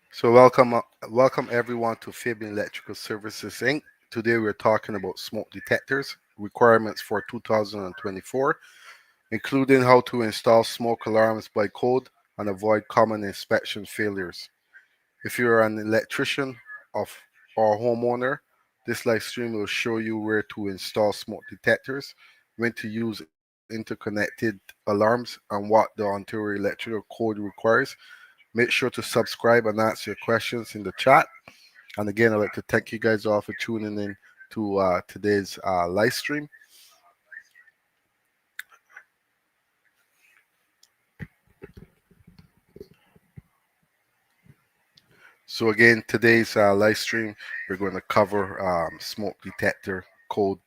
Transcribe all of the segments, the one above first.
So welcome everyone to Fabian Electrical Services Inc. Today we're talking about smoke detectors, requirements for 2024, including how to install smoke alarms by code and avoid common inspection failures. If you're an electrician of or homeowner, this live stream will show you where to install smoke detectors, when to use interconnected alarms, and what the Ontario Electrical Code requires. Make sure to subscribe and answer your questions in the chat. And again, I'd like to thank you guys all for tuning in to today's live stream. So again, today's live stream, we're going to cover smoke detector code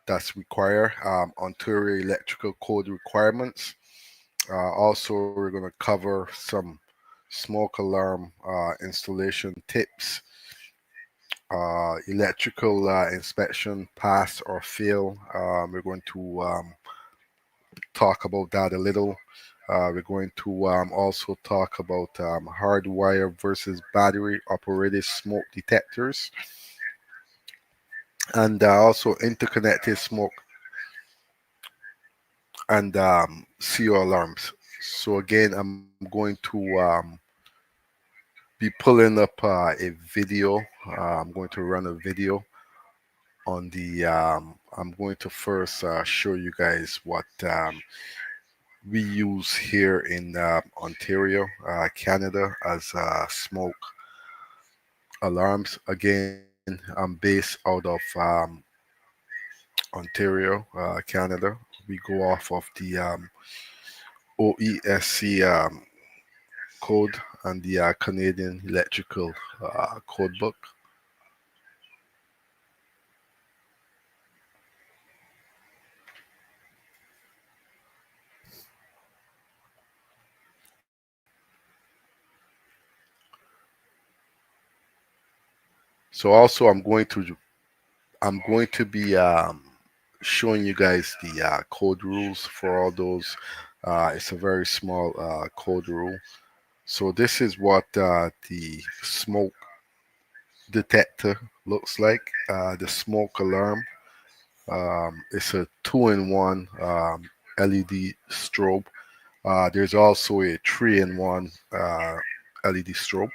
that's required, Ontario Electrical Code requirements. Also, we're going to cover some smoke alarm installation tips, electrical inspection, pass or fail. We're going to talk about that a little. We're going to also talk about hardwire versus battery operated smoke detectors, and also interconnected smoke and CO alarms. So again, I'm going to be pulling up a video. I'm going to run a video on the. I'm going to first show you guys what we use here in Ontario, Canada, as smoke alarms. Again, I'm based out of Ontario, Canada. We go off of the OESC code and the Canadian Electrical Code Book. So also, I'm going to be showing you guys the code rules for all those. It's a very small code rule. So this is what the smoke detector looks like. The smoke alarm. It's a two-in-one LED strobe. There's also a three-in-one LED strobe.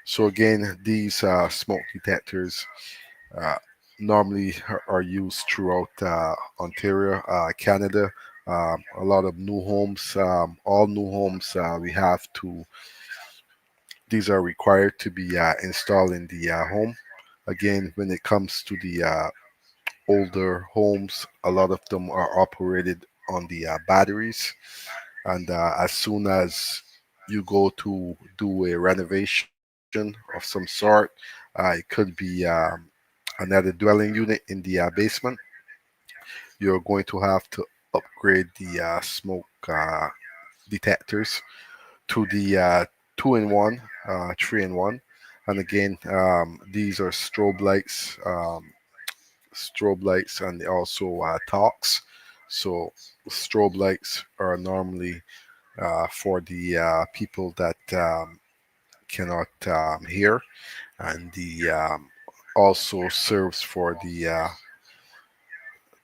So again, these smoke detectors uh, normally are used throughout Ontario, Canada. A lot of new homes, all new homes, we have to. These are required to be installed in the home. Again, when it comes to the older homes, a lot of them are operated on the batteries, and as soon as you go to do a renovation of some sort, it could be another dwelling unit in the basement. You're going to have to upgrade the smoke detectors to the two-in-one, three-in-one, and again, these are strobe lights, and also talks. So strobe lights are normally for the people that cannot hear, and the also serves for the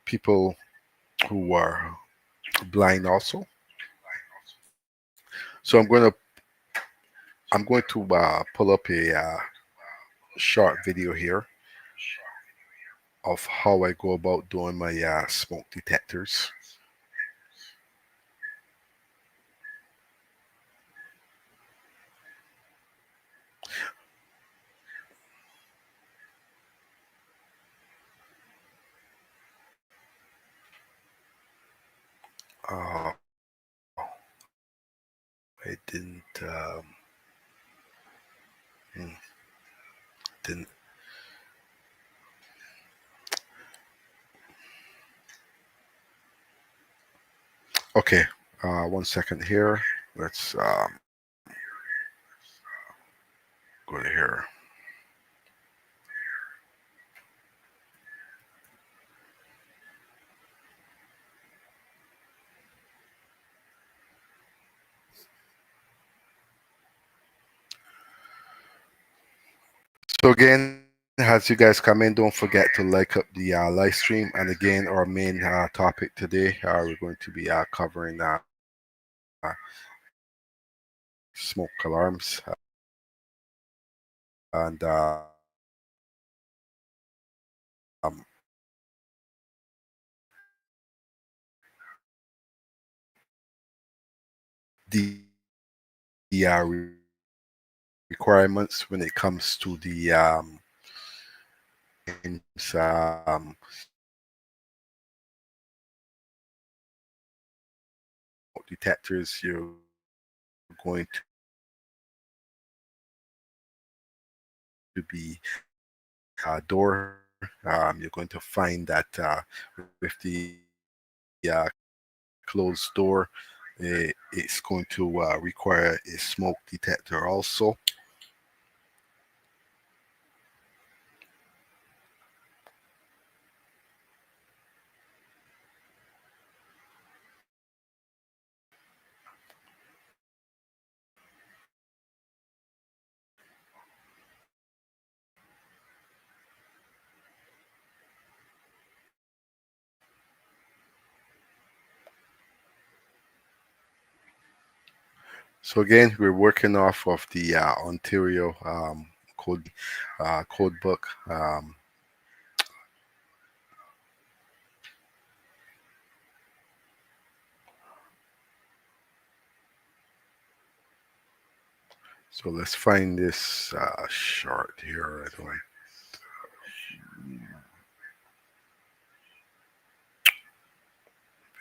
people who are blind also. So I'm going to pull up a short video here of how I go about doing my smoke detectors. Oh, I hmm, didn't. Okay, 1 second here. Let's go to here. So again, as you guys come in, don't forget to like up the live stream. And again, our main topic today, we're going to be covering smoke alarms and the requirements when it comes to the detectors. You're going to be door. You're going to find that with the closed door, it's going to require a smoke detector also. So again, we're working off of the Ontario code book. So let's find this chart here. I don't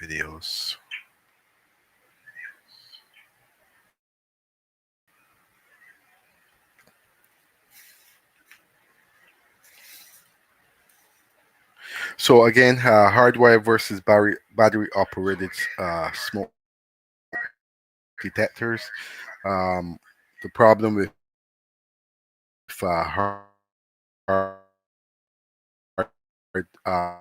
videos. So again, hardwire versus battery operated smoke detectors. Um, the problem with hard, uh,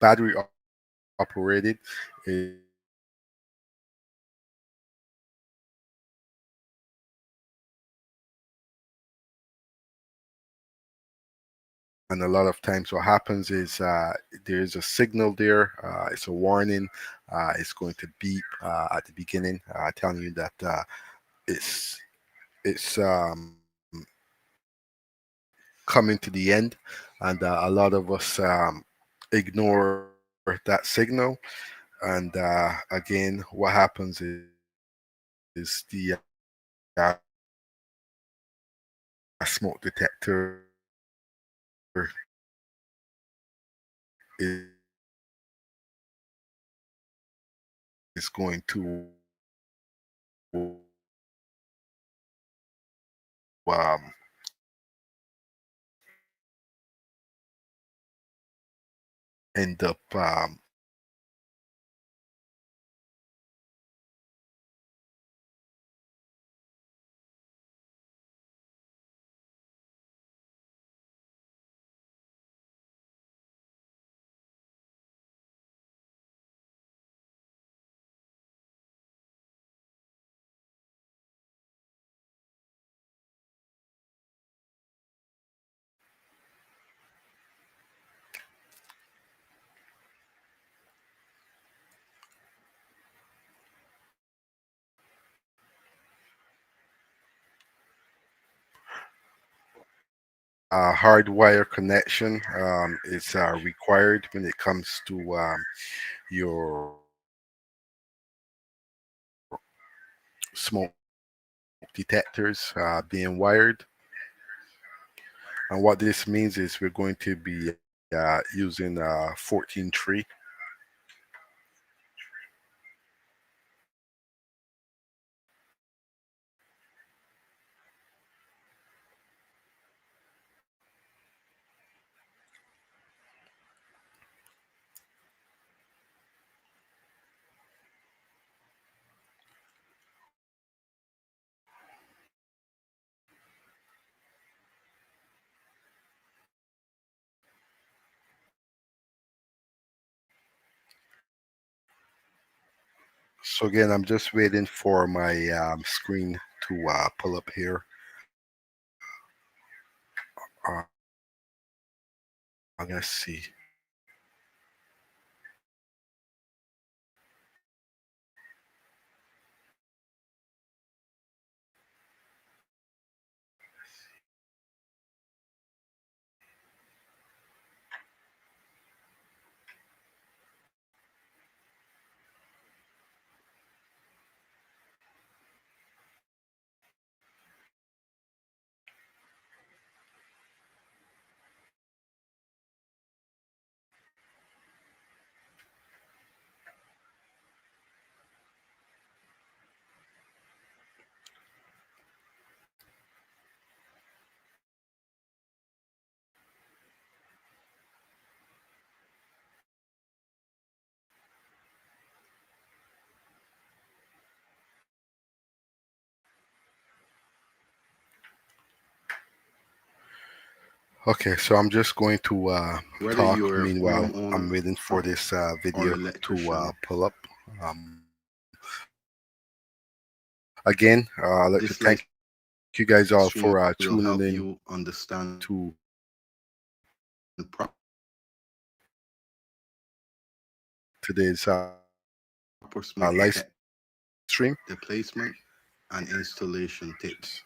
battery operated is and a lot of times what happens is there's a signal there, it's a warning, it's going to beep at the beginning, telling you that it's it's coming to the end, and a lot of us ignore that signal, and again what happens is the smoke detector is, is going to um, end up hardwire connection is required when it comes to your smoke detectors being wired. And what this means is we're going to be using 14 tree. So again, I'm just waiting for my screen to pull up here. Uh, I'm gonna see. Okay, so I'm just going to Whether talk. you're a Meanwhile, I'm homeowner waiting for this or video to electrician, pull up. Again, I'd like to this thank live you guys all stream for will tuning help in you understand to today's proper live smoke detector stream. placement and installation tips.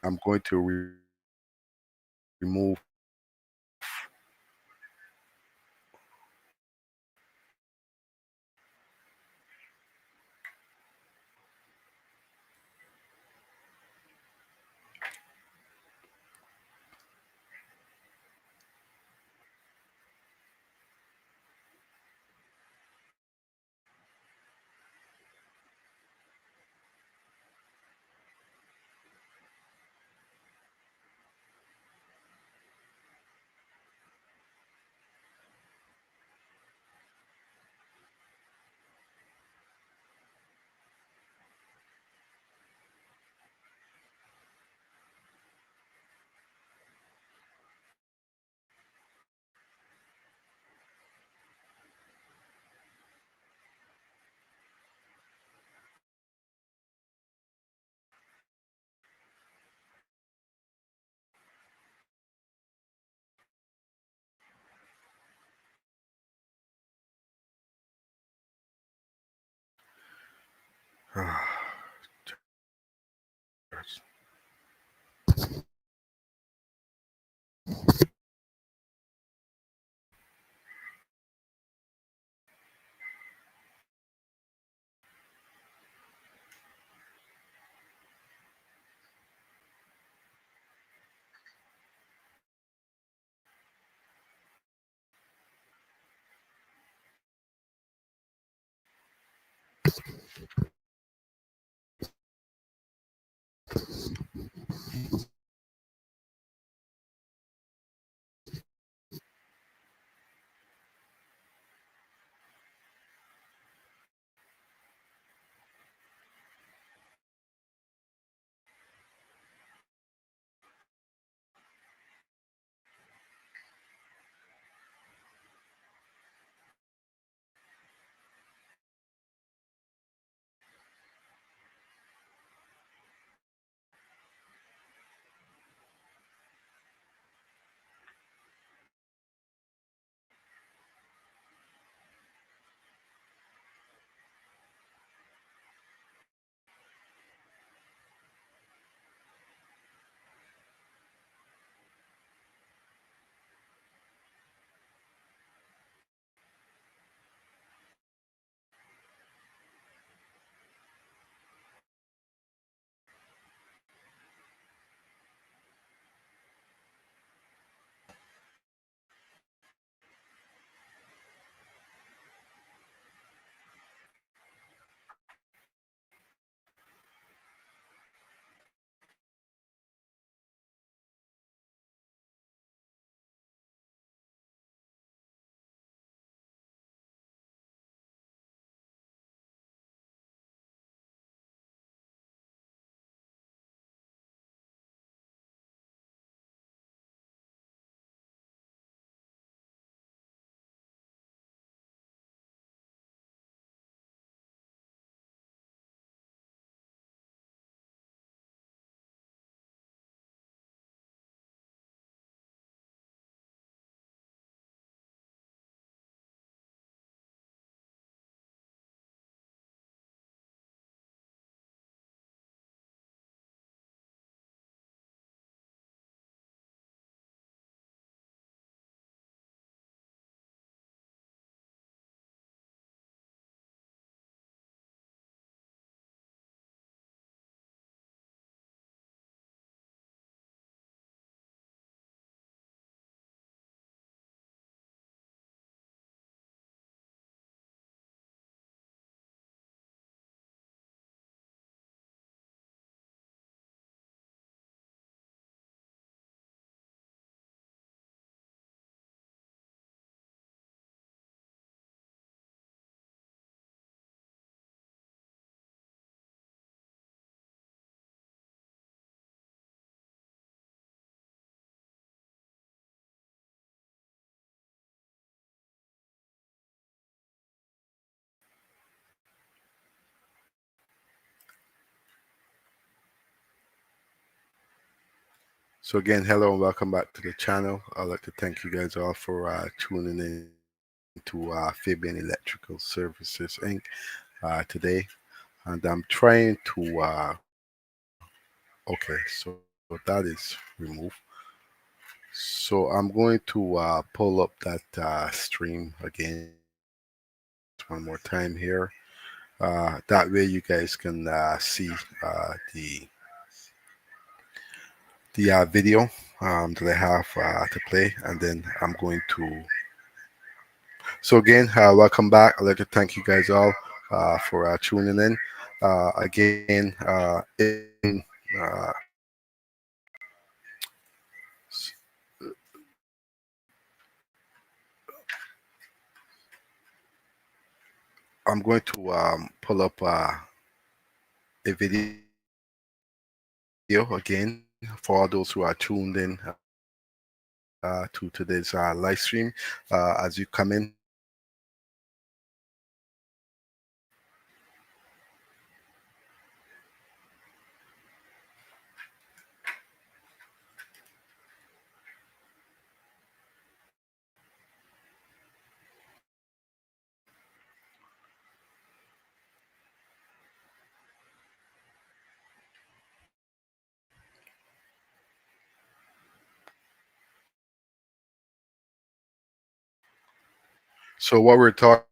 I'm going to remove So again, hello and welcome back to the channel. I'd like to thank you guys all for tuning in to Fabian Electrical Services Inc. Today, and I'm trying to. Okay, so that is removed. So I'm going to pull up that stream again just one more time here. That way you guys can see the video that I have to play, and then I'm going to. So again, welcome back. I'd like to thank you guys all for tuning in. Again, I'm going to pull up a video again for all those who are tuned in to today's live stream. As you come in, I'm going to pull up a video. So what we're talking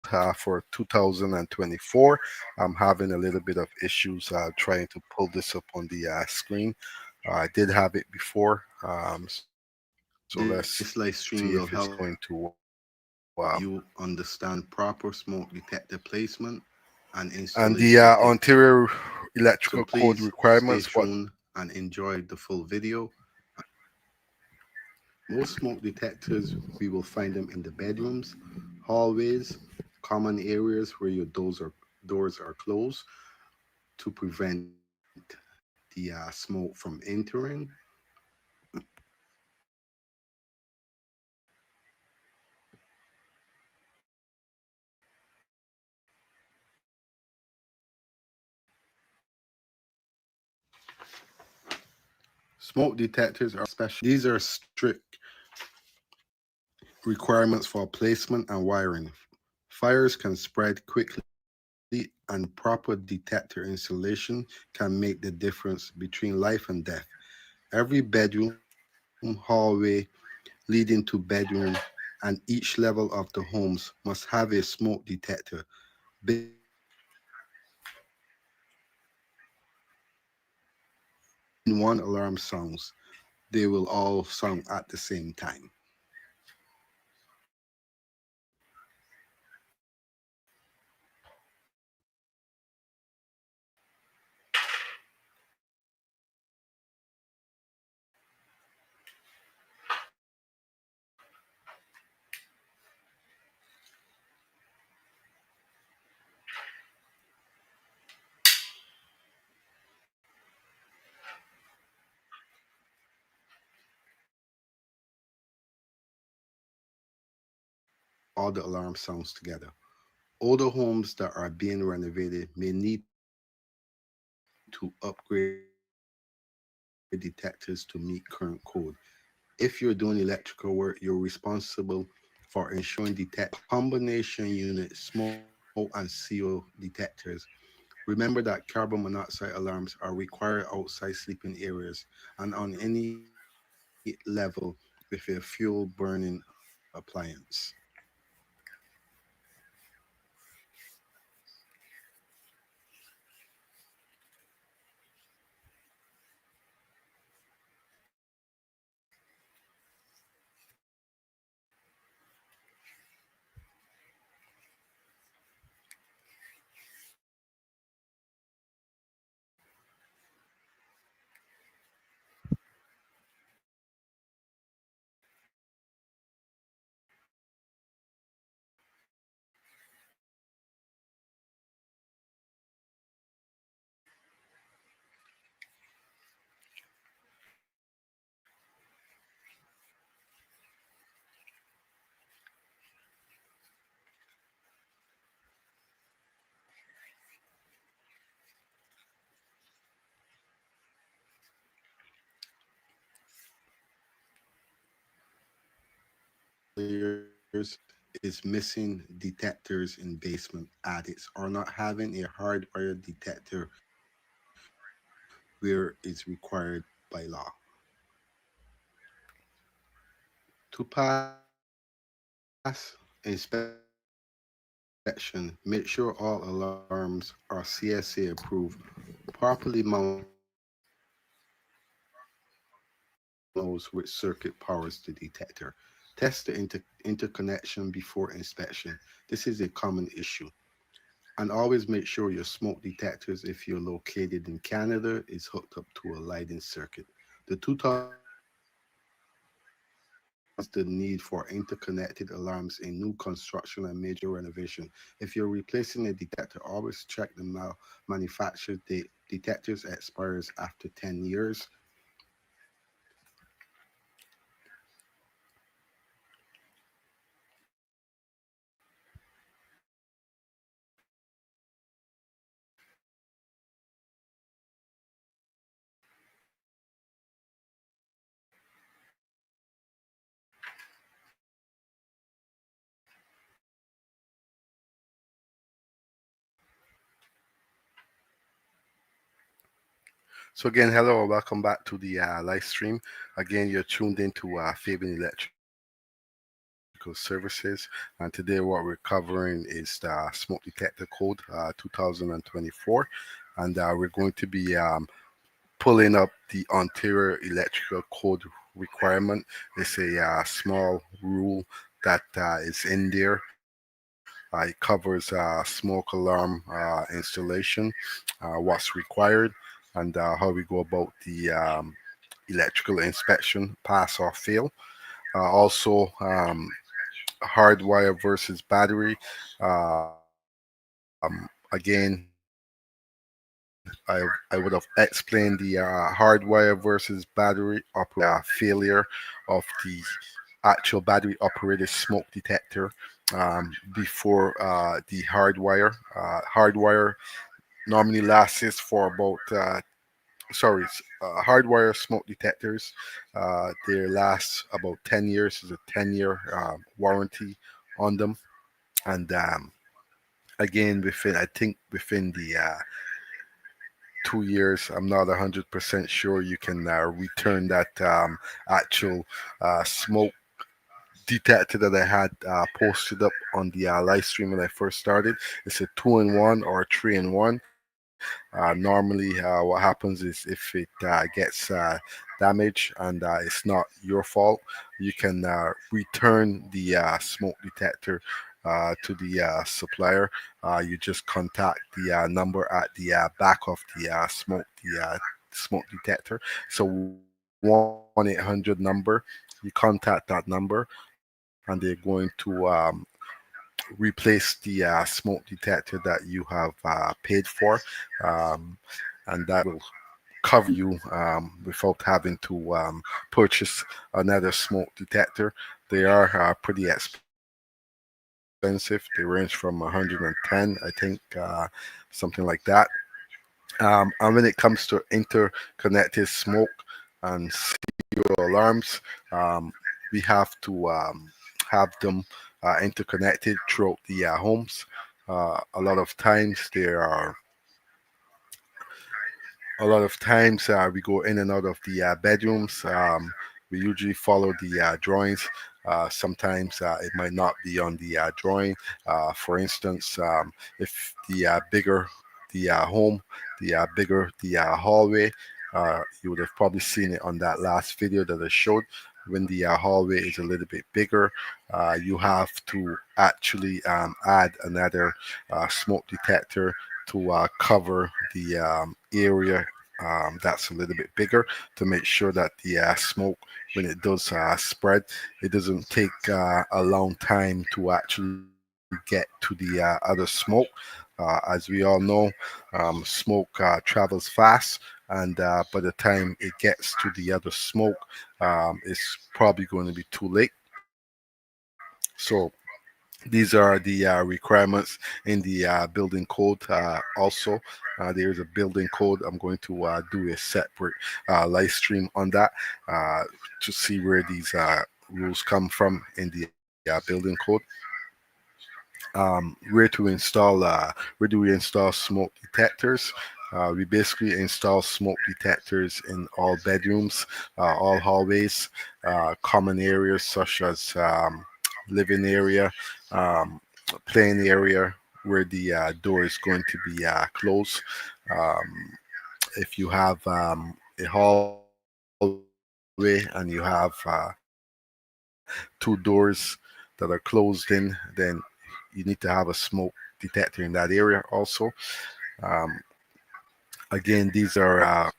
about for 2024, I'm having a little bit of issues trying to pull this up on the screen. I did have it before, so let's see if it's This going live to. stream will help you understand proper smoke detector placement and And the installation tips. Ontario So electrical code please stay requirements. What? tuned and enjoy the full video. Most smoke detectors, we will find them in the bedrooms, hallways, common areas where your doors are closed to prevent the smoke from entering. Smoke detectors are special. These are strict requirements for placement and wiring. Fires can spread quickly, and proper detector installation can make the difference between life and death. Every bedroom, hallway, leading to bedroom, and each level of the homes must have a smoke detector built in. When one alarm sounds, they will all sound at the same time. All the alarm sounds together. Older homes that are being renovated may need to upgrade detectors to meet current code. If you're doing electrical work, you're responsible for ensuring detectors work properly. Combination unit smoke and CO detectors. Remember that carbon monoxide alarms are required outside sleeping areas and on any level with a fuel burning appliance. failures is missing detectors in basement attics or not having a hardwired detector where it's required by law. To pass inspection, make sure all alarms are CSA approved, properly mounted, and knows which circuit powers the detector. Test the interconnection before inspection. This is a common issue. And always make sure your smoke detectors, if you're located in Canada, is hooked up to a lighting circuit. The 2020 always the need for interconnected alarms in new construction and major renovation. If you're replacing a detector, always check the manufacturer date. Detectors expires after 10 years. So again, hello, welcome back to the live stream. Again, you're tuned into Fabian Electrical Services, and today what we're covering is the Smoke Detector Code 2024, and we're going to be pulling up the Ontario Electrical Code requirement. It's a small rule that is in there. It covers smoke alarm installation, what's required, and how we go about the electrical inspection, pass or fail. Also, hardwire versus battery. Again, I would have explained the hardwire versus battery operated failure of the actual battery operated smoke detector before the hardwire. Hardwire normally lasts for about hardwire smoke detectors. They last about 10 years. Is a 10-year warranty on them, and again, within I think within the 2 years, I'm not 100% sure you can return that actual smoke detector that I had posted up on the live stream when I first started. It's a 2-in-1 or a 3-in-1. Normally, what happens is if it gets damaged and it's not your fault, you can return the smoke detector to the supplier. You just contact the number at the back of the smoke detector. So 1-800 number. You contact that number, and they're going to replace the smoke detector that you have paid for, um, and that will cover you without having to purchase another smoke detector. They are pretty expensive. They range from 110, I think, something like that. And when it comes to interconnected smoke and serial alarms, um, we have to have them interconnected throughout the homes. A lot of times there are a lot of times we go in and out of the bedrooms. We usually follow the drawings. Sometimes it might not be on the drawing. For instance, if the bigger the home, the bigger the hallway, you would have probably seen it on that last video that I showed. When the hallway is a little bit bigger, you have to actually add another smoke detector to cover the area that's a little bit bigger to make sure that the smoke, when it does spread, it doesn't take a long time to actually get to the other smoke. As we all know, smoke travels fast, and by the time it gets to the other smoke, it's probably going to be too late. So these are the requirements in the building code. Also, there is a building code. I'm going to do a separate live stream on that uh, to see where these rules come from in the building code. Where do we install smoke detectors? We basically install smoke detectors in all bedrooms, all hallways, common areas such as living area, um, playing area where the door is going to be closed. Um, if you have a hallway and you have two doors that are closed in, then you need to have a smoke detector in that area also. Um, Again, these are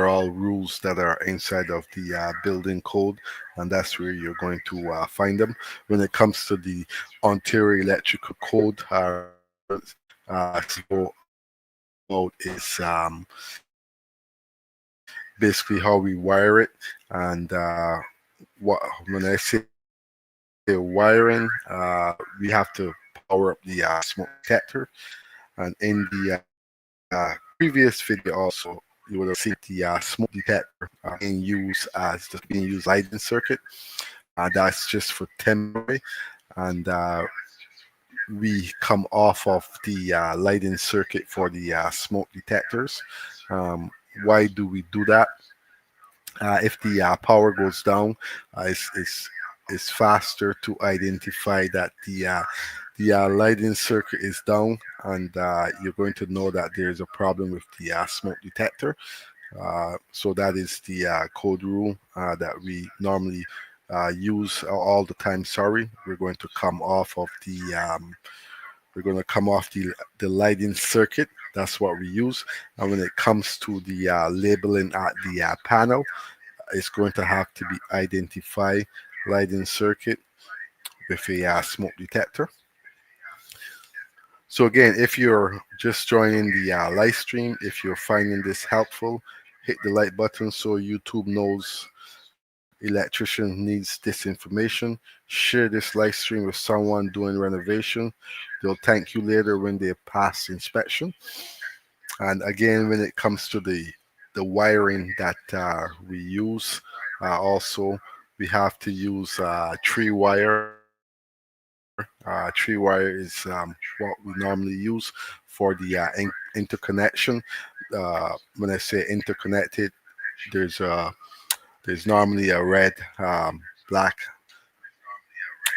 all rules that are inside of the building code, and that's where you're going to find them. When it comes to the Ontario Electrical Code requirements, go about is basically how we wire it, and what when I say wiring, we have to power up the smoke detector, and in the previous video also, you would have seen that the smoke detector being used as just being used lighting circuit. That's just for temporary, and we come off of the lighting circuit for the smoke detectors. Um, why do we do that? If the power goes down, it's faster to identify that the lighting circuit is down, and you're going to know that there's a problem with the smoke detector. So that is the code rule that we normally use all the time. Sorry, we're going to come off the lighting circuit. That's what we use. And when it comes to the labeling at the panel, it's going to have to be identify lighting circuit with a smoke detector. So again, if you're just joining the live stream, if you're finding this helpful, hit the like button so YouTube knows electrician needs this information. Share this live stream with someone doing renovation. They'll thank you later when they pass inspection. And again, when it comes to the wiring that we use, also we have to use tree wire. Tree wire is what we normally use for the interconnection. When I say interconnected, there's there's normally a red, black,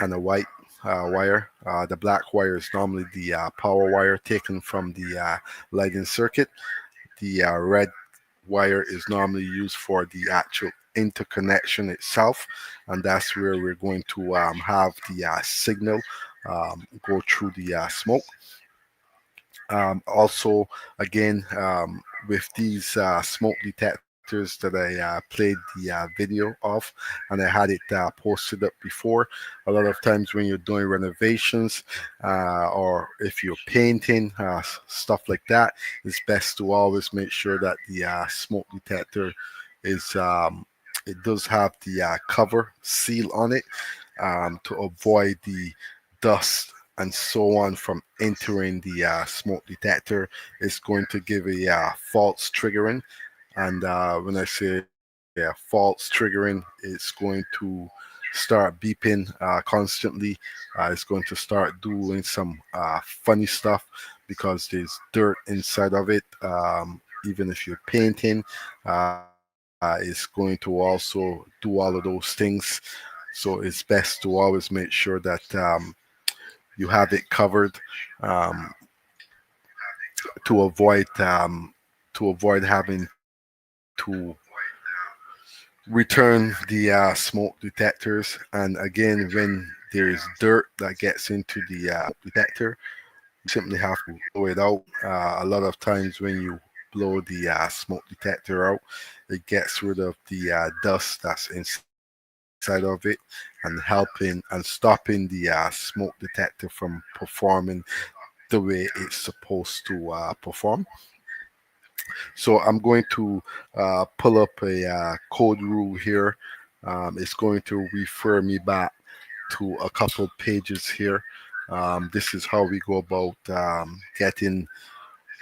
and a white wire. The black wire is normally the power wire taken from the lighting circuit. The red wire is normally used for the actual interconnection itself, and that's where we're going to have the signal go through the smoke. Also, again, with these smoke detectors that I played the video of, and I had it posted up before. A lot of times when you're doing renovations or if you're painting, stuff like that, it's best to always make sure that the smoke detector is. It does have the cover seal on it to avoid the dust and so on from entering the smoke detector. It's going to give a false triggering, and when I say false triggering, it's going to start beeping constantly. It's going to start doing some funny stuff because there's dirt inside of it. Even if you're painting, it's going to also do all of those things. So it's best to always make sure that you have it covered um, to avoid having to return the smoke detectors. And again, when there is dirt that gets into the detector, you simply have to blow it out. A lot of times when you blow the smoke detector out, it gets rid of the dust that's inside of it and helping and stopping the smoke detector from performing the way it's supposed to perform. So I'm going to pull up a code rule here. It's going to refer me back to a couple pages here. This is how we go about getting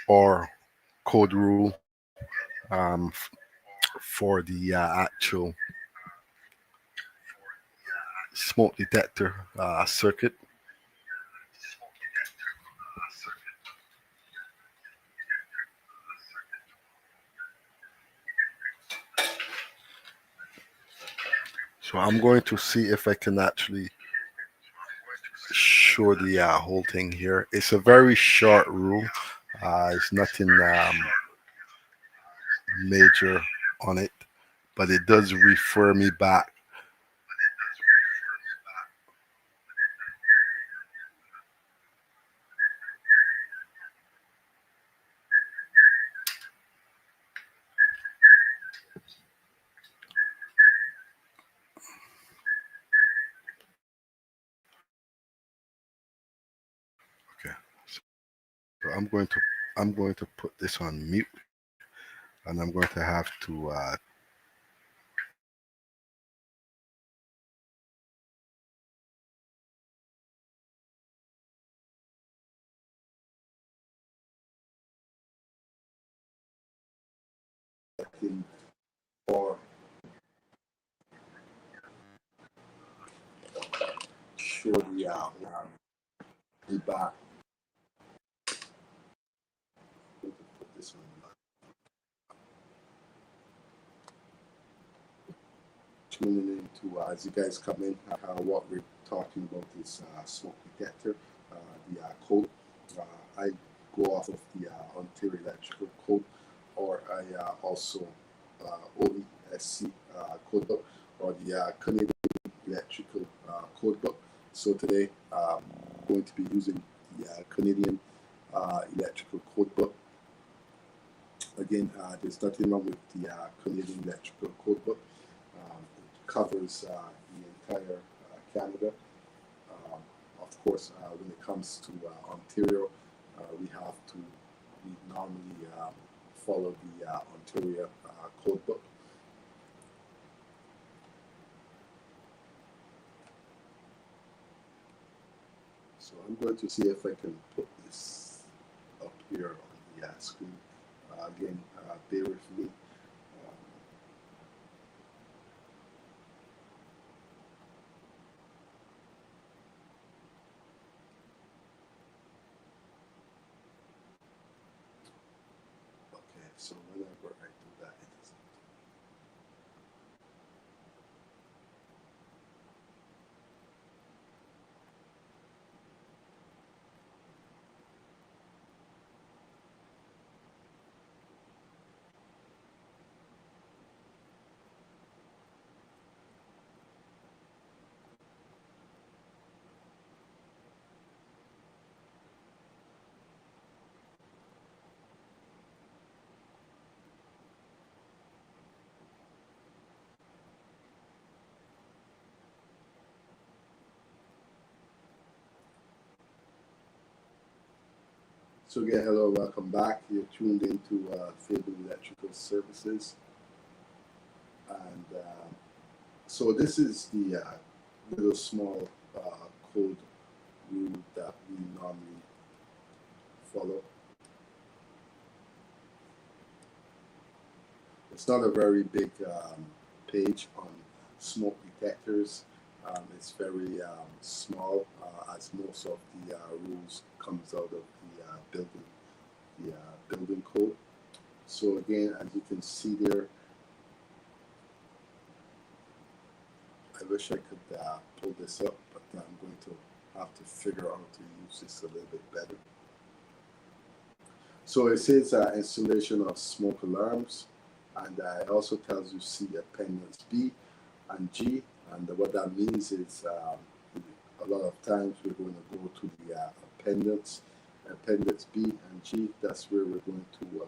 our code rule for the actual smoke detector circuit. So I'm going to see if I can actually show the whole thing here. It's a very short rule. It's nothing major on it, but it does refer me back. Okay, so I'm going to put this on mute, and I'm going to have to or show the back. I'm going to put this on tuning into as you guys come in. What we're talking about is smoke detector, the code. I go off of the Ontario Electrical Code, or I also OESC code book, or the Canadian Electrical Code book. So today I'm going to be using the Canadian Electrical Code book. Again, there's nothing wrong with the Canadian Electrical Code book. It covers the entire Canada. Um, of course, when it comes to Ontario, we normally follow the Ontario code book. So I'm going to see if I can put this up here on the screen. Again, bear with me. Okay, so whenever I do that, it doesn't. So again, hello, welcome back. You're tuned into Fable Electrical Services, and so this is the little small code rule that we normally follow. It's not a very big page on smoke detectors. It's very as most of the rules comes out of the building code. So again, as you can see there, I wish I could pull this up, but I'm going to have to figure out how to use this a little bit better. So it says installation of smoke alarms, and it also tells you see appendix B and G, and what that means is a lot of times we're going to go to the appendix B and G. That's where we're going to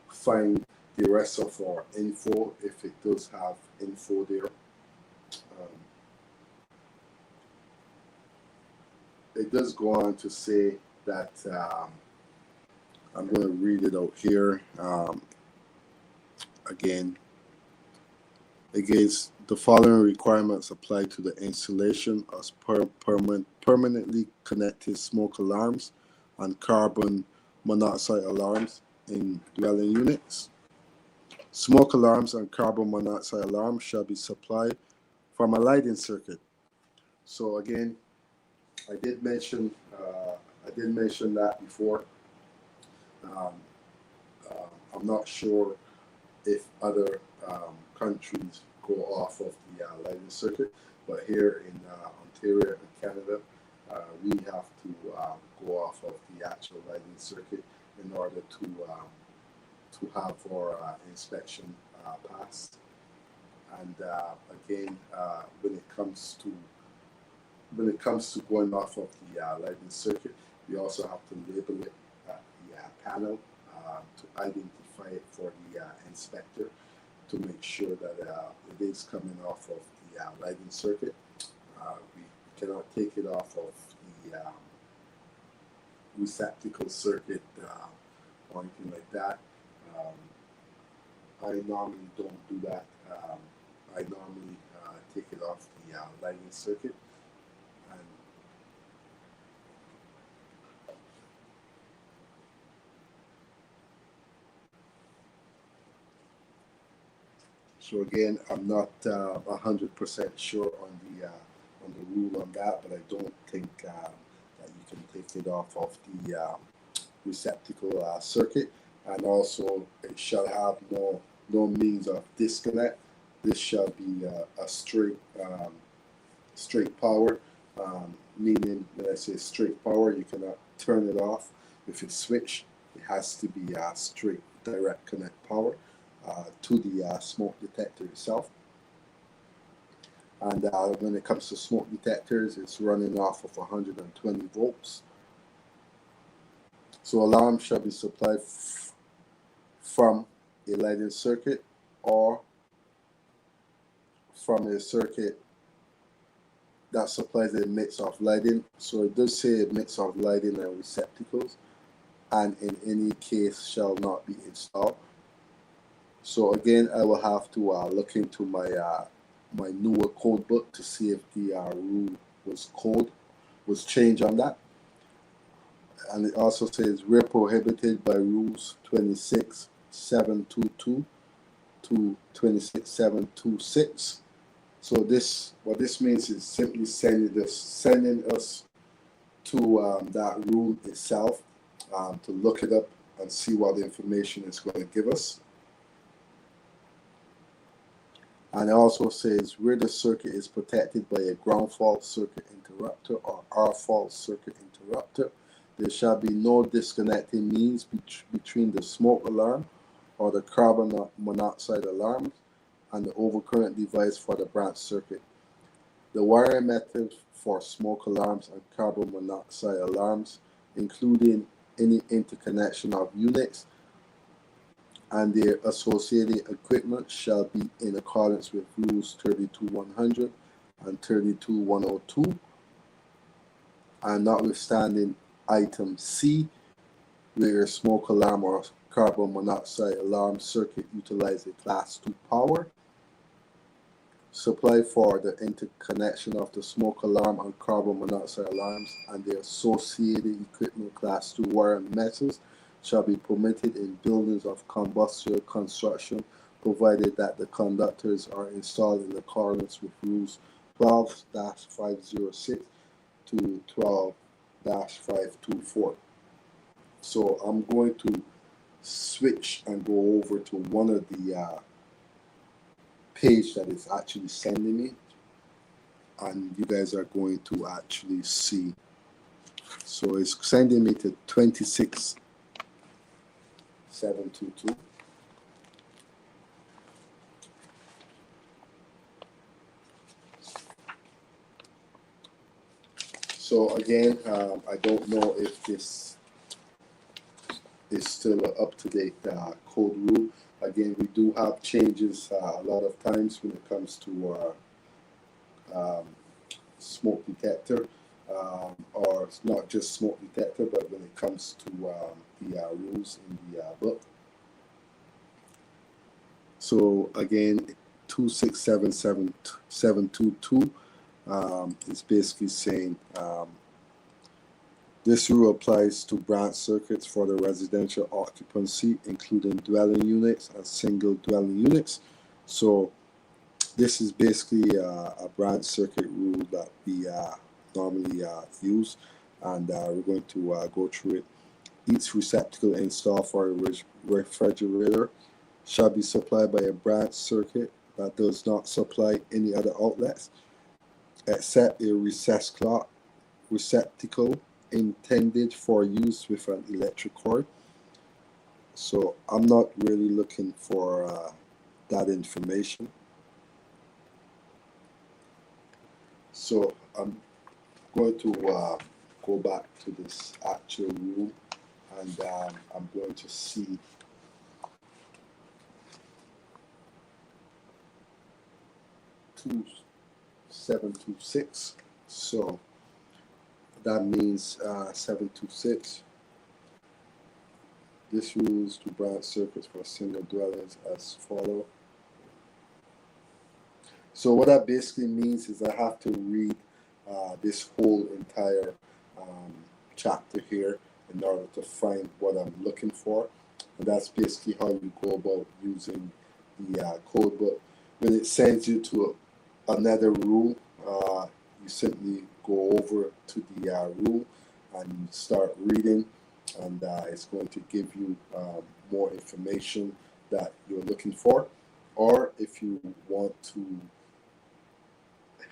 find the rest of our info, if it does have info there. It does go on to say that I'm going to read it out here again. Against the following requirements apply to the installation of permanently connected smoke alarms and carbon monoxide alarms in dwelling units. Smoke alarms and carbon monoxide alarms shall be supplied from a lighting circuit So again, I did mention that before. Um, I'm not sure if other countries go off of the lighting circuit, but here in Ontario and Canada, we have to go off of the actual lighting circuit in order to have our inspection passed. And again, when it comes to going off of the lighting circuit, we also have to label it at the panel to identify it for the inspector to make sure that it is coming off of the lighting circuit. We cannot take it off of the receptacle circuit or anything like that. Um, I normally don't do that. I normally take it off the lighting circuit. And so again, I'm not 100% sure on the rule on that, but I don't think that you can take it off of the receptacle circuit. And also, it shall have no means of disconnect. This shall be a straight power, meaning when I say straight power, you cannot turn it off. If it's switched, it has to be a straight direct connect power to the smoke detector itself. And when it comes to smoke detectors, it's running off of 120 volts. So alarm shall be supplied from a lighting circuit or from a circuit that supplies a mix of lighting. So it does say a mix of lighting and receptacles, and in any case shall not be installed. So again, I will have to look into my newer code book to see if the rule was changed on that. And it also says we're prohibited by rules 26722 to 26726. So what this means is simply sending us to that rule itself to look it up and see what the information is going to give us. And it also says where the circuit is protected by a ground fault circuit interrupter or R fault circuit interrupter, there shall be no disconnecting means between the smoke alarm or the carbon monoxide alarm and the overcurrent device for the branch circuit. The wiring methods for smoke alarms and carbon monoxide alarms, including any interconnection of units and their associated equipment, shall be in accordance with rules 32100 and 32102, and notwithstanding item C, where a smoke alarm or carbon monoxide alarm circuit utilizes a class 2 power, supply for the interconnection of the smoke alarm and carbon monoxide alarms and their associated equipment class 2 wiring methods shall be permitted in buildings of combustible construction, provided that the conductors are installed in accordance with rules 12-506 to 12-524. So I'm going to switch and go over to one of the page that is actually sending me, and you guys are going to actually see. So it's sending me to 26722. So again, I don't know if this is still an up-to-date code rule. Again, we do have changes a lot of times when it comes to our smoke detector, or it's not just smoke detector, but when it comes to the rules in the book. So again, 2677722 is basically saying this rule applies to branch circuits for the residential occupancy, including dwelling units and single dwelling units. So This is basically a branch circuit rule that we normally use, and we're going to go through it. Each receptacle installed for a refrigerator shall be supplied by a branch circuit that does not supply any other outlets except a recessed clock receptacle intended for use with an electric cord. So I'm not really looking for that information. So I'm going to go back to this actual rule, and I'm going to see 2726. So that means 726. This rules to branch circuits for single dwellings as follow. So what that basically means is I have to read this whole entire chapter here in order to find what I'm looking for. And that's basically how you go about using the code book. When it sends you to another rule, you simply go over to the rule and you start reading, and it's going to give you more information that you're looking for. Or if you want to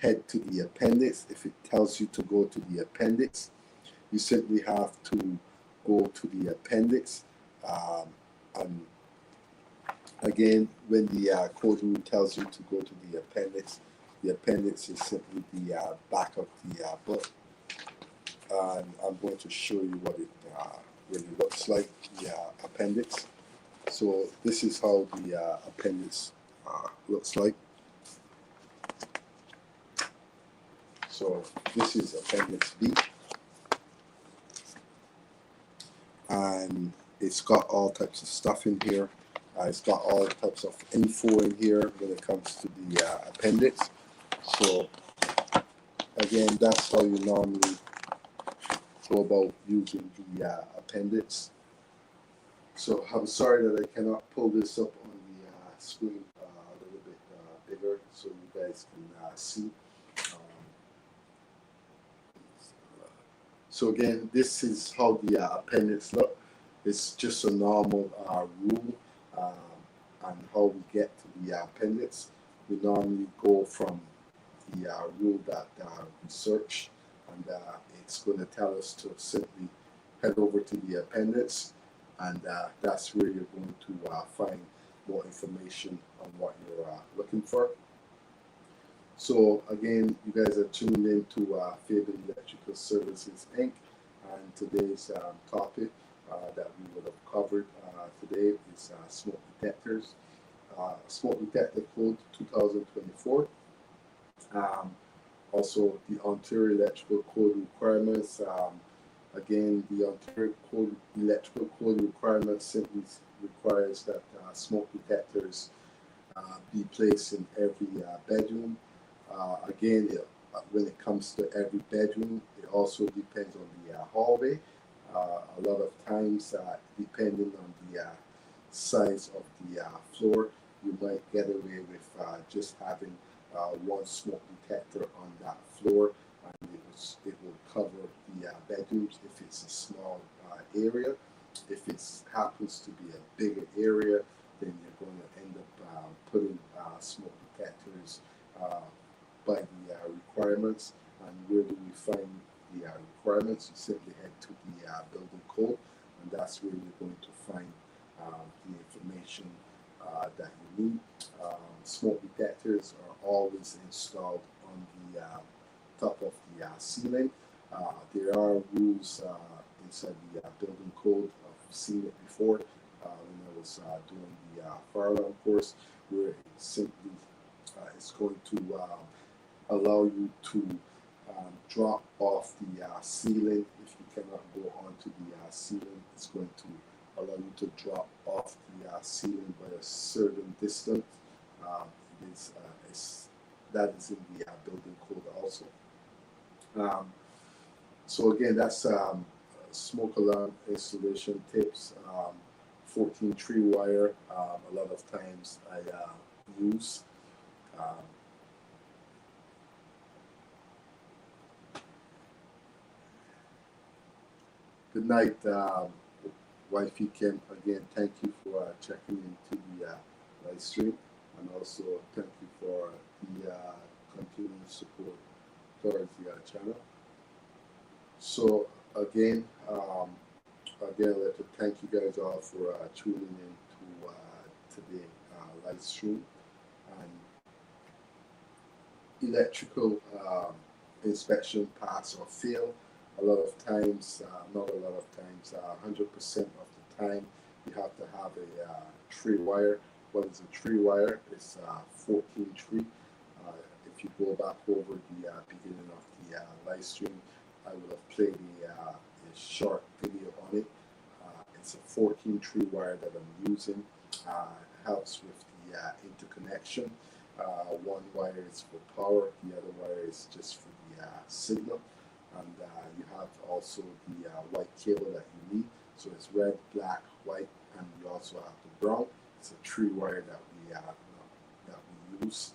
head to the appendix, if it tells you to go to the appendix, you simply have to go to the appendix. And again, when the code rule tells you to go to the appendix is simply the back of the book. And I'm going to show you what it really looks like, the appendix. So this is how the appendix looks like. So this is appendix B, and it's got all types of stuff in here. It's got all types of info in here when it comes to the appendix. So again, that's how you normally go about using the appendix. So I'm sorry that I cannot pull this up on the screen a little bit bigger so you guys can see. So again, this is how the appendix look. It's just a normal rule, and how we get to the appendix. We normally go from the rule that we search, and it's going to tell us to simply head over to the appendix, and that's where you're going to find more information on what you're looking for. So again, you guys are tuned into Faber Electrical Services Inc. And today's topic that we would have covered today is smoke detectors. Smoke Detector Code 2024. Also, the Ontario Electrical Code requirements. Again, the Ontario Electrical Code requirements simply requires that smoke detectors be placed in every bedroom. Again, when it comes to every bedroom, it also depends on the hallway. A lot of times, depending on the size of the floor, you might get away with just having one smoke detector on that floor, and it will cover the bedrooms if it's a small area. If it happens to be a bigger area, then you're going to end up putting smoke detectors by the requirements. And where do we find the requirements? You simply head to the building code, and that's where you're going to find the information that you need. Smoke detectors are always installed on the top of the ceiling. There are rules inside the building code. I've seen it before when I was doing the fire alarm course, where it simply is going to allow you to drop off the ceiling. If you cannot go onto the ceiling, it's going to allow you to drop off the ceiling by a certain distance. That is in the building code also. So again, that's smoke alarm installation tips. 14 tree wire. A lot of times I use. Good night, Wifey Kim. Again, thank you for checking into the live stream, and also thank you for the continued support towards the channel. So again, I'd like to thank you guys all for tuning in to today live stream and electrical inspection pass or fail. A lot of times, not a lot of times, 100% of the time, you have to have a tree wire. What is a tree wire? It's 14 tree. If you go back over the beginning of the live stream, I would have played a short video on it. It's a 14 tree wire that I'm using. Helps with the interconnection. One wire is for power, the other wire is just for the signal. And you have also the white cable that you need. So it's red, black, white, and you also have the brown. It's a tree wire that we use.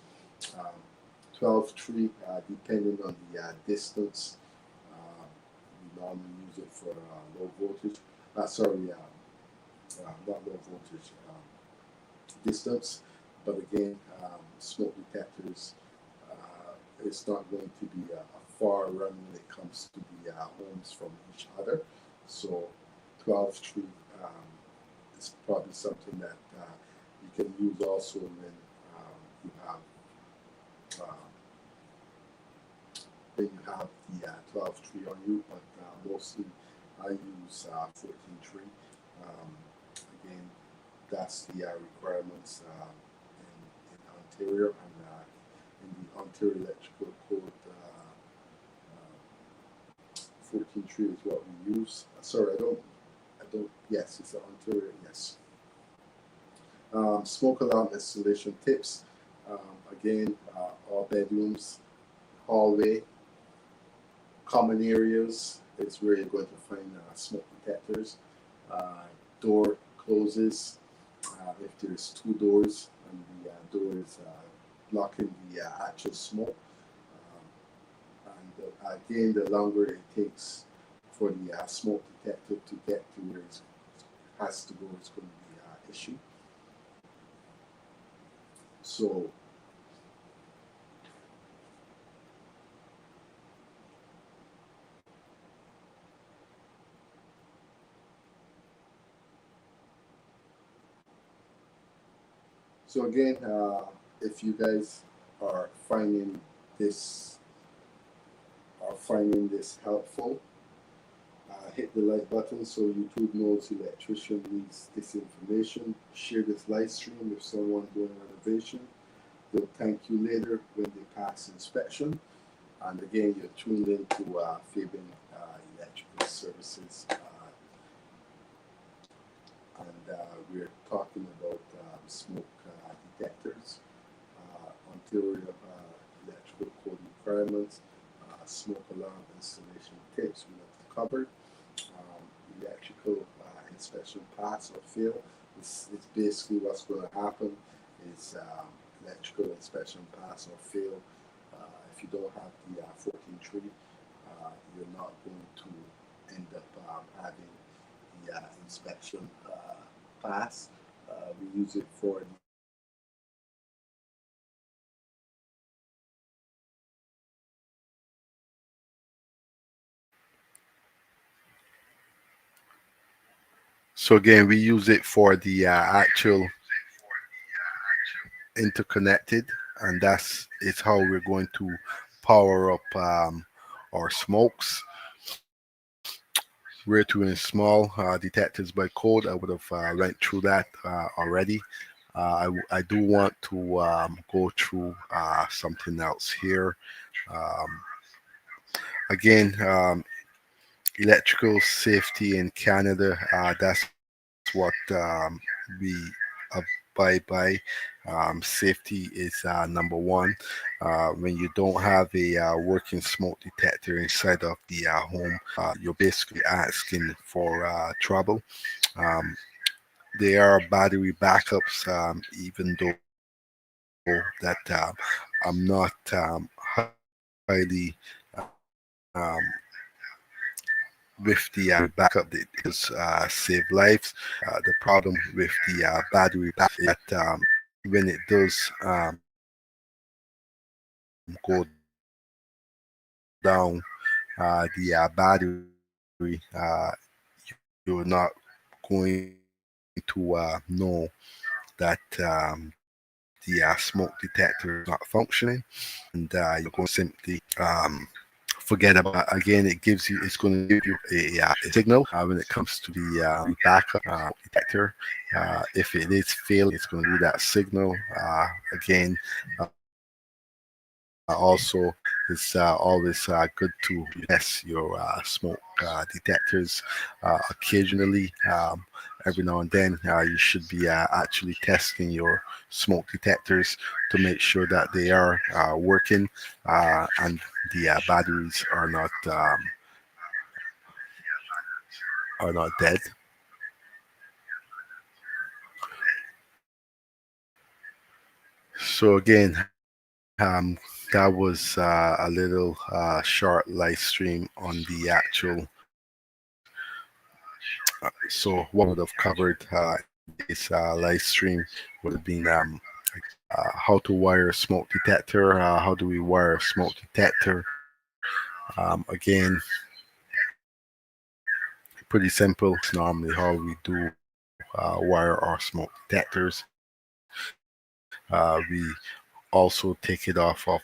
12 tree, depending on the distance. We normally use it for low voltage. Not low voltage distance. But again, smoke detectors, it's not going to be a far run when it comes to the homes from each other. So 12 tree is probably something that you can use also uh, when you have the 12 tree on you, but mostly I use 14 tree. Um, Again, that's the requirements in Ontario and in the Ontario Electrical Code. 14 tree is what we use. Sorry, I don't. Yes, it's Ontario. Yes. Smoke alarm installation tips. Again, all bedrooms, hallway, common areas is where you're going to find smoke detectors. Door closes if there's two doors and the door is blocking the actual smoke. And again, the longer it takes for the smoke detector to get to where it has to go, it's going to be an issue. So again, if you guys are this finding this helpful, hit the like button so YouTube knows Electrician needs this information. Share this live stream with someone doing renovation. They'll thank you later when they pass inspection. And again, you're tuned in to Fabian Electrical Services. And we're talking about smoke detectors, Ontario Electrical Code requirements, smoke alarm installation tips we have covered, electrical inspection pass or fail. It's basically what's going to happen is electrical inspection pass or fail. If you don't have the 14 tree, you're not going to end up having the inspection pass. We use it for So again, we use it for the actual interconnected, and that's is how we're going to power up our smokes. Where to install detectors by code. I would have went through that already. I do want to go through something else here. Um, Again, electrical safety in Canada. That's what we abide by. Safety is number one. When you don't have a working smoke detector inside of the home, you're basically asking for trouble. Um, there are battery backups, even though that I'm not highly um, with the backup, it does save lives. The problem with the battery backup is that when it does go down, the battery, you're not going to know that the smoke detector is not functioning, and you're going to simply forget about it. Again, it's going to give you a signal when it comes to the backup detector. If it is failing, it's going to give you that signal. Again, also, it's always good to test your smoke detectors occasionally. Every now and then, you should be actually testing your smoke detectors to make sure that they are working and the batteries are not dead. So again, that was a little short live stream on the actual. So what we would have covered in today's live stream would have been how to wire a smoke detector. How do we wire a smoke detector? Again, pretty simple. It's normally how we do wire our smoke detectors. We also take it off of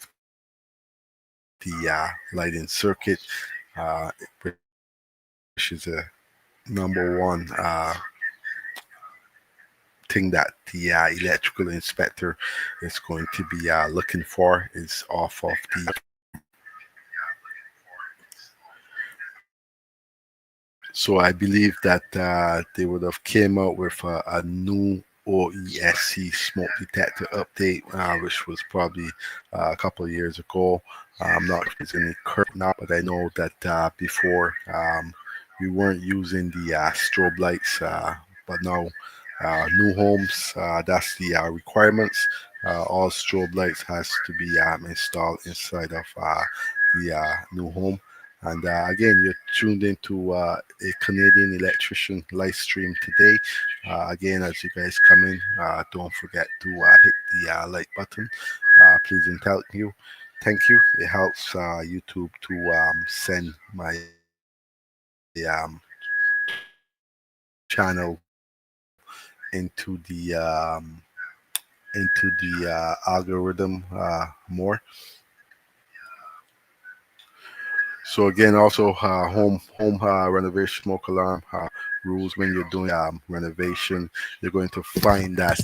the lighting circuit, uh, which is a number one thing that the electrical inspector is going to be looking for is off of the So I believe that they would have came out with a new OESC smoke detector update, which was probably a couple of years ago. I'm not sure if there's any current now, but I know that before we weren't using the strobe lights, but now new homes, that's the requirements. All strobe lights has to be installed inside of the new home. And again, you're tuned into a Canadian electrician live stream today. Again, as you guys come in, don't forget to hit the like button. Please and thank you. It helps YouTube to send my channel into the algorithm more. So again, also home renovation smoke alarm rules when you're doing renovation. You're going to find that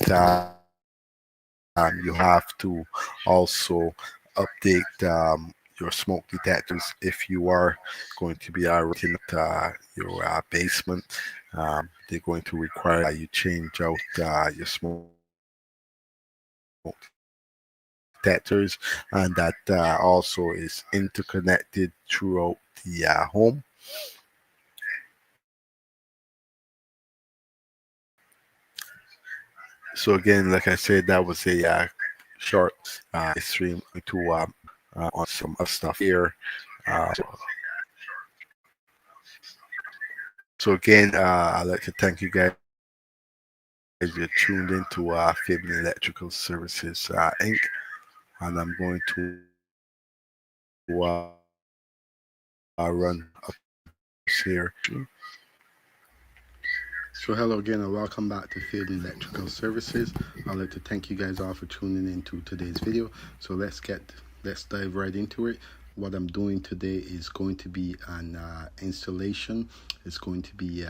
you have to also update your smoke detectors if you are going to be renting out your basement. They're going to require that you change out your smoke detectors, and that also is interconnected throughout the home. So again, like I said, that was a short stream to on some other stuff here. So again, I'd like to thank you guys. You're tuned into Fabian Electrical Services Inc. And I'm going to run a post here. So hello again and welcome back to Field Electrical Services. I'd like to thank you guys all for tuning into today's video. So let's dive right into it. What I'm doing today is going to be an installation. It's going to be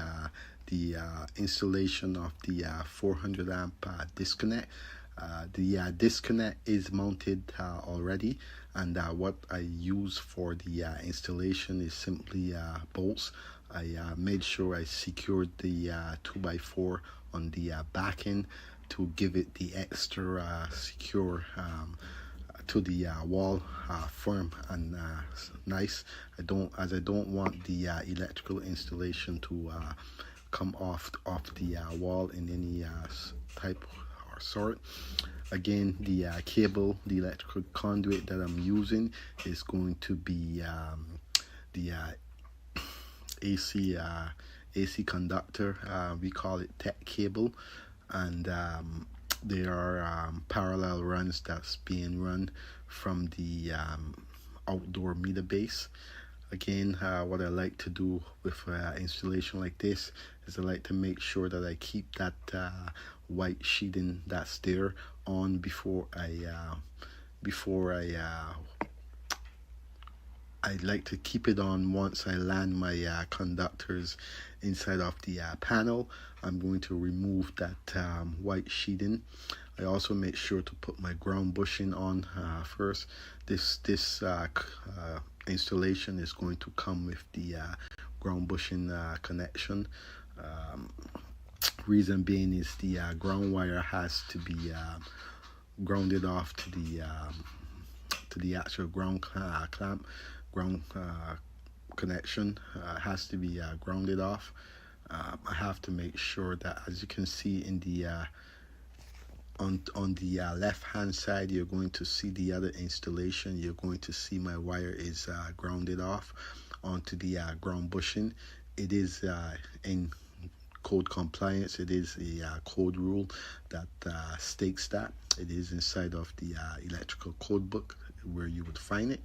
the installation of the 400 amp disconnect. The disconnect is mounted already, and what I use for the installation is simply bolts. I made sure I secured the 2x4 on the back end to give it the extra secure to the wall, firm and nice. I don't want the electrical installation to come off the wall in any type or sort. Again, the cable, the electrical conduit that I'm using is going to be the AC conductor. We call it tech cable, and there are parallel runs that's being run from the outdoor meter base. Again, what I like to do with installation like this is I like to make sure that I keep that white sheeting that's there on I like to keep it on once I land my conductors inside of the panel. I'm going to remove that white sheeting. I also make sure to put my ground bushing on first. This installation is going to come with the ground bushing connection. Reason being is the ground wire has to be grounded off to the actual ground clamp. Ground connection has to be grounded off. I have to make sure that, as you can see in the on the left hand side, you're going to see the other installation. You're going to see my wire is grounded off onto the ground bushing. It is in code compliance. It is a code rule that states that. It is inside of the electrical code book where you would find it.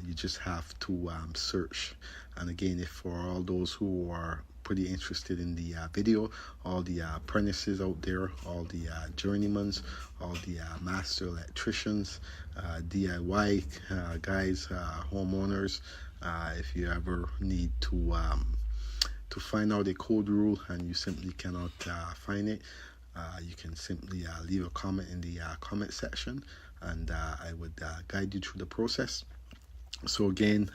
You just have to search. And again, if for all those who are pretty interested in the video, all the apprentices out there, all the journeymans, all the master electricians, DIY guys, homeowners, if you ever need to find out a code rule and you simply cannot find it, you can simply leave a comment in the comment section, and I would guide you through the process. So again,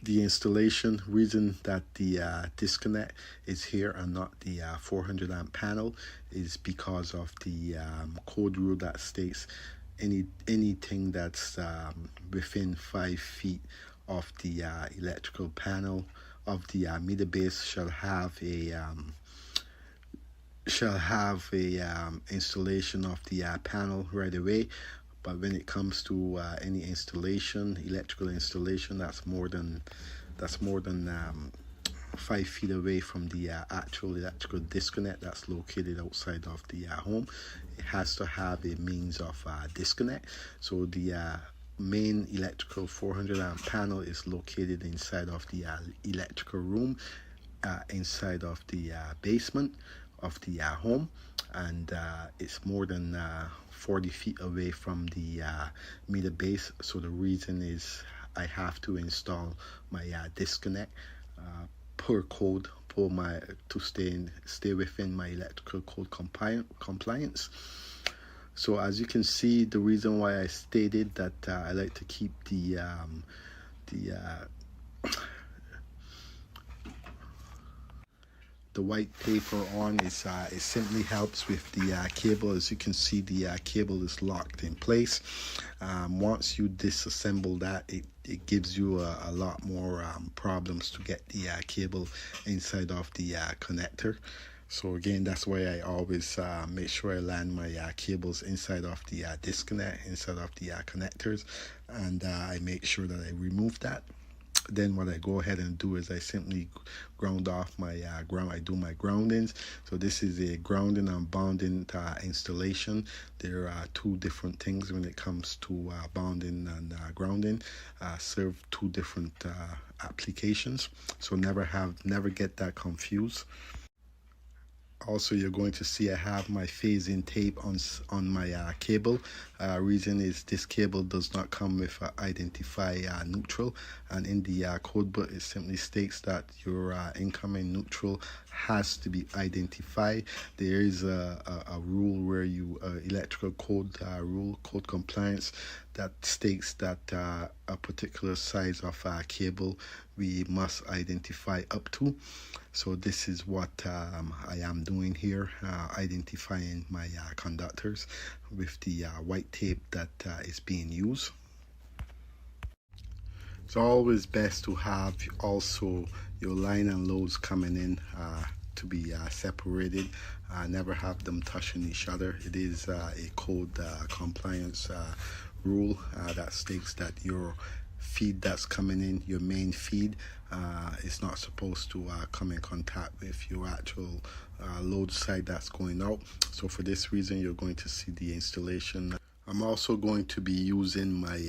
the installation reason that the disconnect is here and not the 400 amp panel is because of the code rule that states anything that's within 5 feet of the electrical panel of the meter base shall have a installation of the panel right away. But when it comes to any installation, electrical installation that's more than 5 feet away from the actual electrical disconnect that's located outside of the home, it has to have a means of disconnect. So the main electrical 400 amp panel is located inside of the electrical room, inside of the basement of the home, and it's more than 40 feet away from the meter base. So the reason is I have to install my disconnect per code to stay within my electrical code compliance. So as you can see, the reason why I stated that I like to keep the white paper on is it simply helps with the cable. As you can see, the cable is locked in place. Once you disassemble that, it gives you a lot more problems to get the cable inside of the connector. So again, that's why I always make sure I land my cables inside of the disconnect, inside of the connectors, and I make sure that I remove that. Then what I go ahead and do is I simply ground off my ground. I do my groundings. So this is a grounding and bonding installation. There are two different things when it comes to bonding and grounding. Serve two different applications. So never get that confused. Also, you're going to see I have my phasing tape on my cable. Reason is this cable does not come with identify neutral, and in the code book it simply states that your incoming neutral has to be identified. There is a rule where you electrical code rule, code compliance, that states that a particular size of cable we must identify up to. So this is what I am doing here, identifying my conductors with the white tape that is being used. It's always best to have also your line and loads coming in to be separated. Never have them touching each other. It is a code compliance rule that states that your feed that's coming in, your main feed, is not supposed to come in contact with your actual load side that's going out. So for this reason, you're going to see the installation. I'm also going to be using my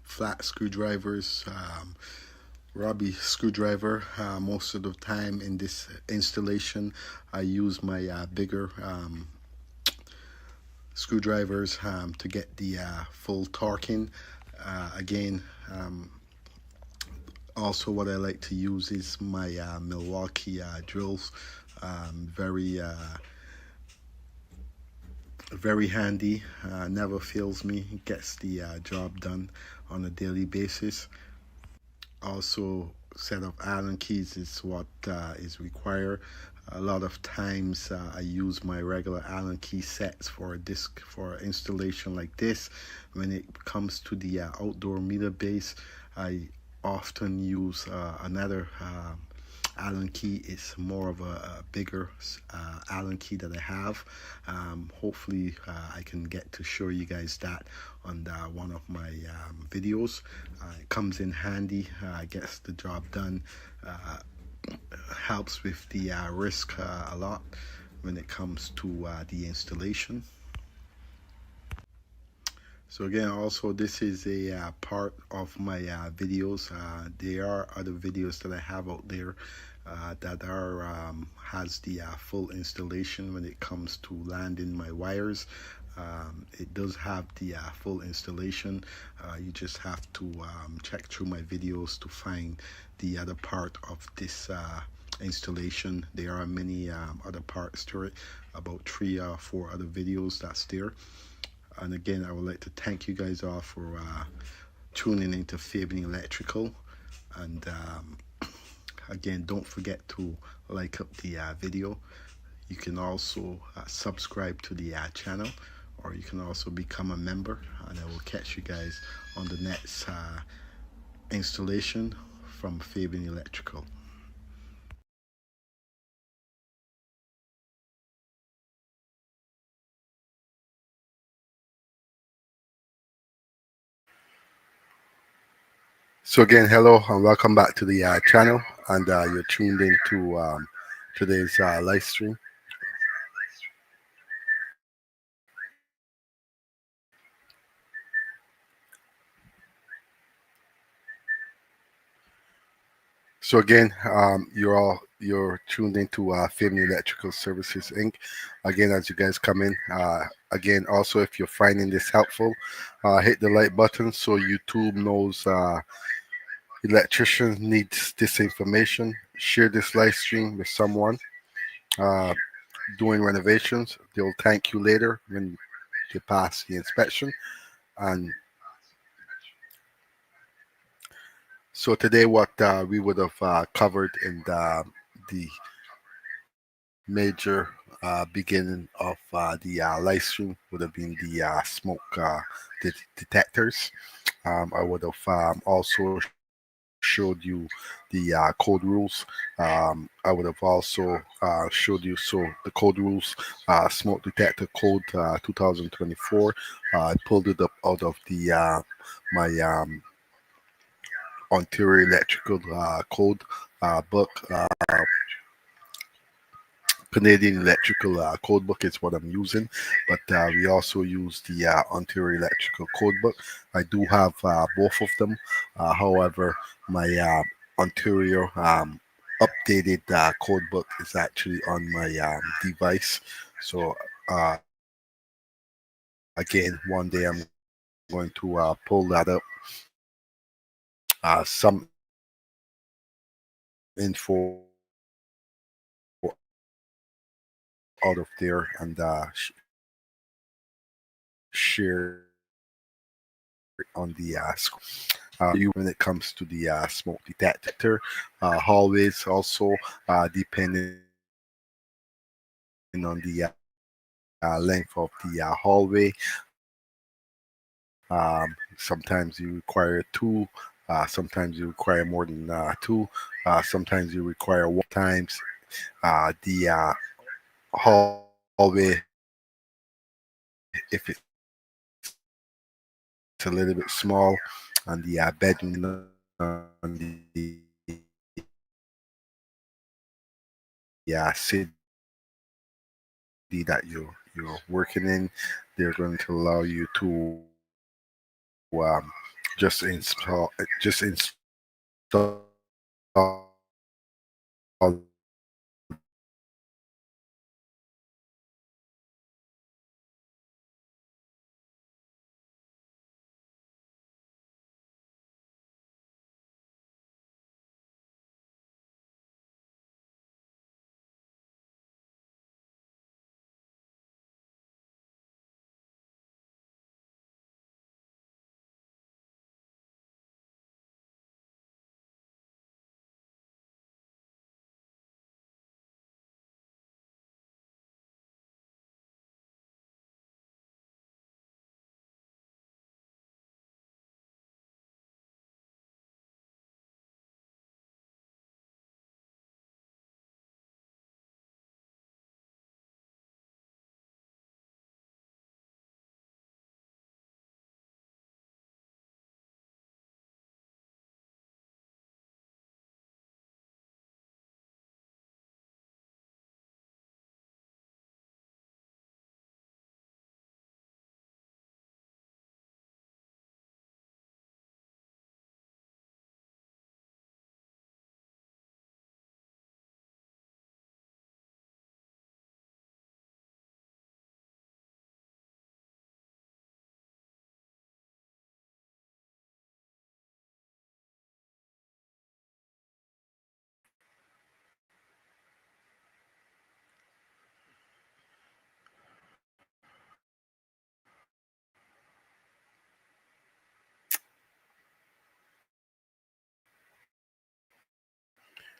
flat screwdrivers, Robbie screwdriver. Most of the time in this installation, I use my bigger screwdrivers to get the full torquing. Again, also what I like to use is my Milwaukee drills. Very very handy, never fails me, gets the job done on a daily basis. Also, set of Allen keys is what is required. A lot of times I use my regular Allen key sets for a disc for installation like this. When it comes to the outdoor meter base, I often use another Allen key. Is more of a bigger Allen key that I have. Hopefully I can get to show you guys that on one of my videos. It comes in handy, gets the job done, helps with the risk a lot when it comes to the installation. So again, also this is a part of my videos. There are other videos that I have out there that are has the full installation when it comes to landing my wires. It does have the full installation. You just have to check through my videos to find the other part of this installation. There are many other parts to it, about 3 or 4 other videos that's there. And again, I would like to thank you guys all for tuning into Fabian Electrical. And again, don't forget to like up the video. You can also subscribe to the channel, or you can also become a member. And I will catch you guys on the next installation from Fabian Electrical. So again, hello and welcome back to the channel, and you're tuned into today's live stream. So again, you're tuned into Family Electrical Services Inc. Again, as you guys come in, again, also if you're finding this helpful, hit the like button so YouTube knows electricians needs this information. Share this live stream with someone uh, doing renovations. They'll thank you later when they pass the inspection. And so today, what we would have covered in the major beginning of the live stream would have been the smoke detectors. I would have also showed you the code rules. I would have also showed you the code rules, Smoke Detector Code 2024. I pulled it up out of the my Ontario Electrical Code book. Canadian Electrical Code Book is what I'm using, but we also use the Ontario Electrical Code Book. I do have both of them. However, my Ontario updated code book is actually on my device. So again, one day I'm going to pull that up. Some info out of there and share on the you when it comes to the smoke detector. Hallways also, depending on the length of the hallway. Sometimes you require 2, sometimes you require more than 2, sometimes you require 1 times. The hallway, if it's a little bit small, bedroom on the city that you're working in. They're going to allow you to just install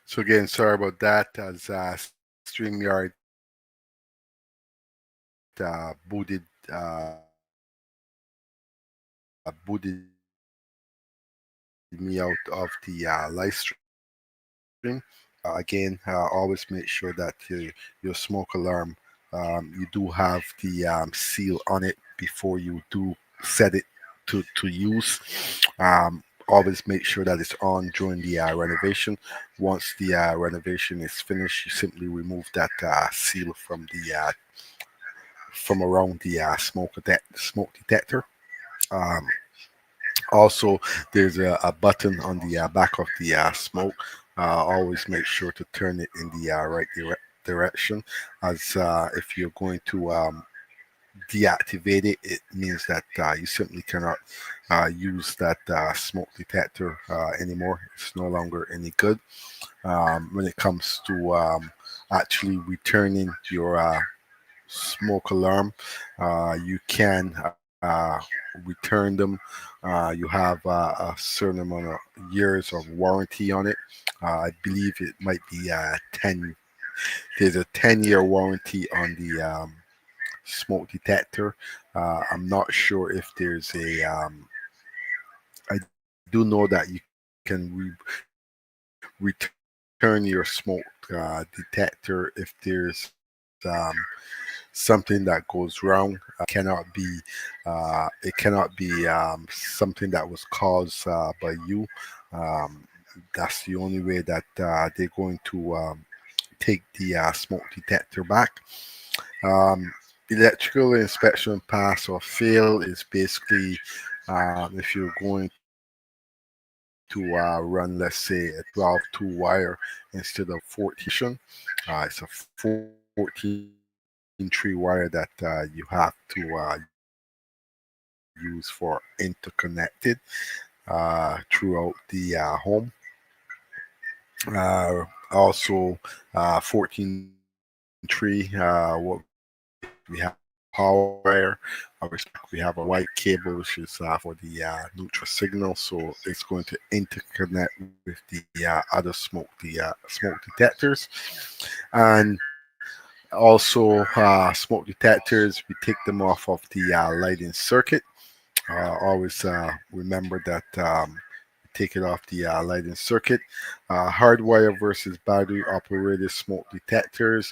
So again, sorry about that. As StreamYard booted me out of the live stream. Again, always make sure that your smoke alarm, you do have the seal on it before you do set it to use. Always make sure that it's on during the renovation. Once the renovation is finished, you simply remove that seal from around the smoke detector. Um, Also, there's a button on the back of the smoke. Always make sure to turn it in the direction, as if you're going to deactivate it, it means that you simply cannot use that smoke detector anymore. It's no longer any good. When it comes to actually returning your smoke alarm, you can return them. You have a certain amount of years of warranty on it. I believe it might be 10. There's a 10-year warranty on the smoke detector. I'm not sure if there's a. I do know that you can return your smoke detector if there's something that goes wrong. It cannot be something that was caused by you. Um, that's the only way that they're going to take the smoke detector back. Um, Electrical inspection pass or fail is basically if you're going to run, let's say, a 12-2 wire instead of 14 it's a 14-tree wire that you have to use for interconnected throughout the home. Also, 14 tree, what we have power wire. We have a white cable, which is for the neutral signal, so it's going to interconnect with the other smoke detectors. And also, smoke detectors, we take them off of the lighting circuit. Always remember that take it off the lighting circuit. Hardwire versus battery operated smoke detectors.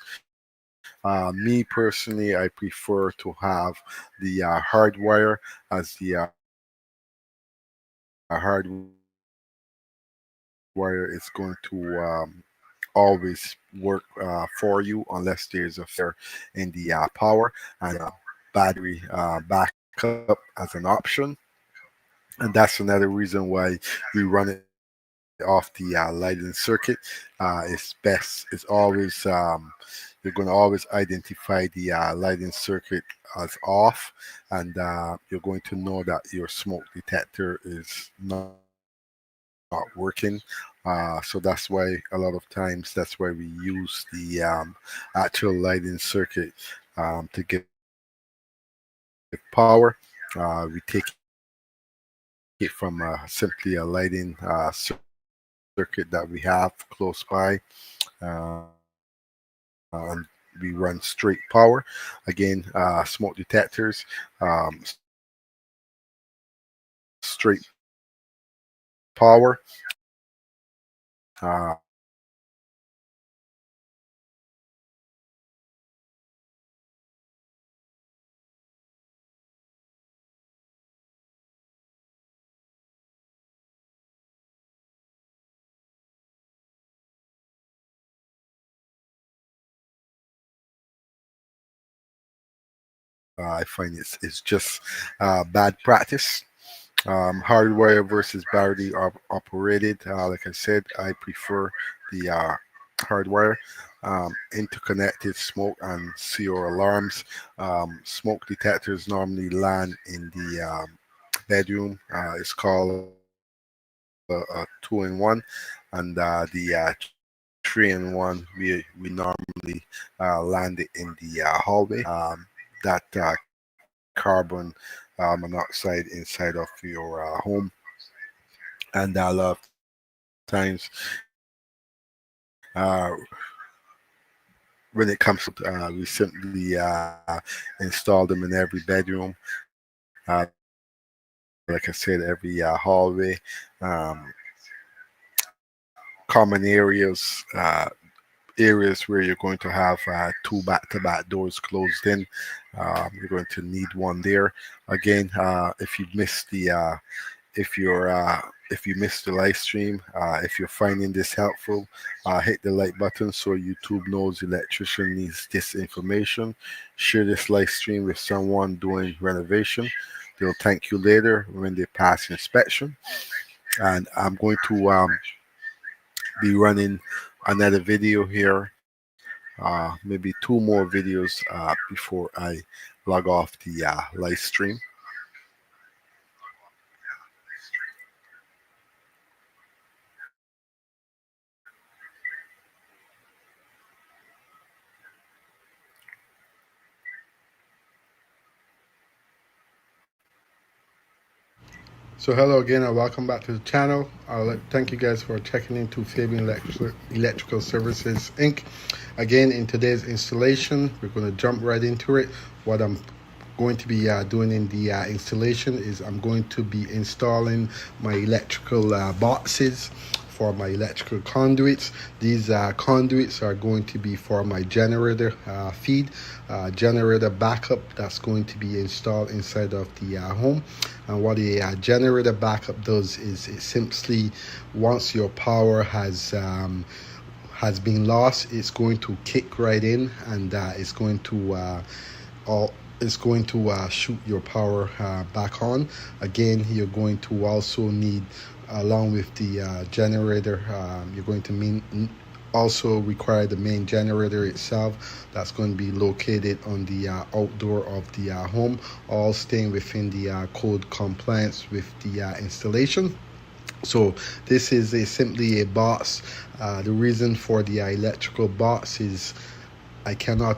Me personally, I prefer to have the hardwire, as the hardwire hardwire is going to always work for you unless there's a failure in the power, and battery backup as an option. And that's another reason why we run it off the lighting circuit. It's best. It's always you're going to always identify the lighting circuit as off, and you're going to know that your smoke detector is not working. So that's why a lot of times that's why we use the actual lighting circuit to give power. We take it from simply a lighting circuit that we have close by, and we run straight power. And we run straight power. Again, smoke detectors, straight power, I find it's just bad practice. Hardwire versus battery operated. Like I said, I prefer the hardwire. Interconnected smoke and CO alarms. Smoke detectors normally land in the bedroom. It's called a two-in-one, and the three-in-one we normally land it in the hallway. That carbon monoxide inside of your home, and a lot of times uh, when it comes to we simply install them in every bedroom. Like I said, every hallway, um, common areas where you're going to have two back-to-back doors closed in. You're going to need one there. Again, if you missed the live stream, if you're finding this helpful, hit the like button so YouTube knows electrician needs this information. Share this live stream with someone doing renovation. They'll thank you later when they pass inspection. And I'm going to be running another video here, maybe two more videos before I log off the live stream. So hello again and welcome back to the channel. Thank you guys for checking into Fabian Electrical Services Inc. Again, in today's installation, we're going to jump right into it. What I'm going to be doing in the installation is I'm going to be installing my electrical boxes for my electrical conduits. These conduits are going to be for my generator feed, generator backup that's going to be installed inside of the home. And what a generator backup does is it simply, once your power has been lost, it's going to kick right in, and it's going to shoot your power back on. Again, you're going to also need, along with the generator, you're going to also require the main generator itself that's going to be located on the outdoor of the home, all staying within the code compliance with the installation. So this is simply a box. The reason for the electrical box is I cannot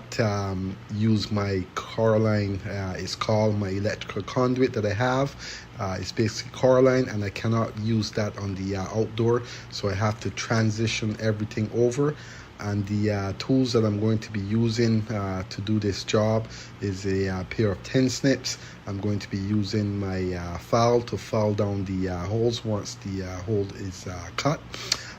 use my Corline. It's called my electrical conduit that I have. It's basically Corline, and I cannot use that on the outdoor. So I have to transition everything over. And the tools that I'm going to be using to do this job is a pair of 10 snips. I'm going to be using my file to file down the holes once the hole is cut.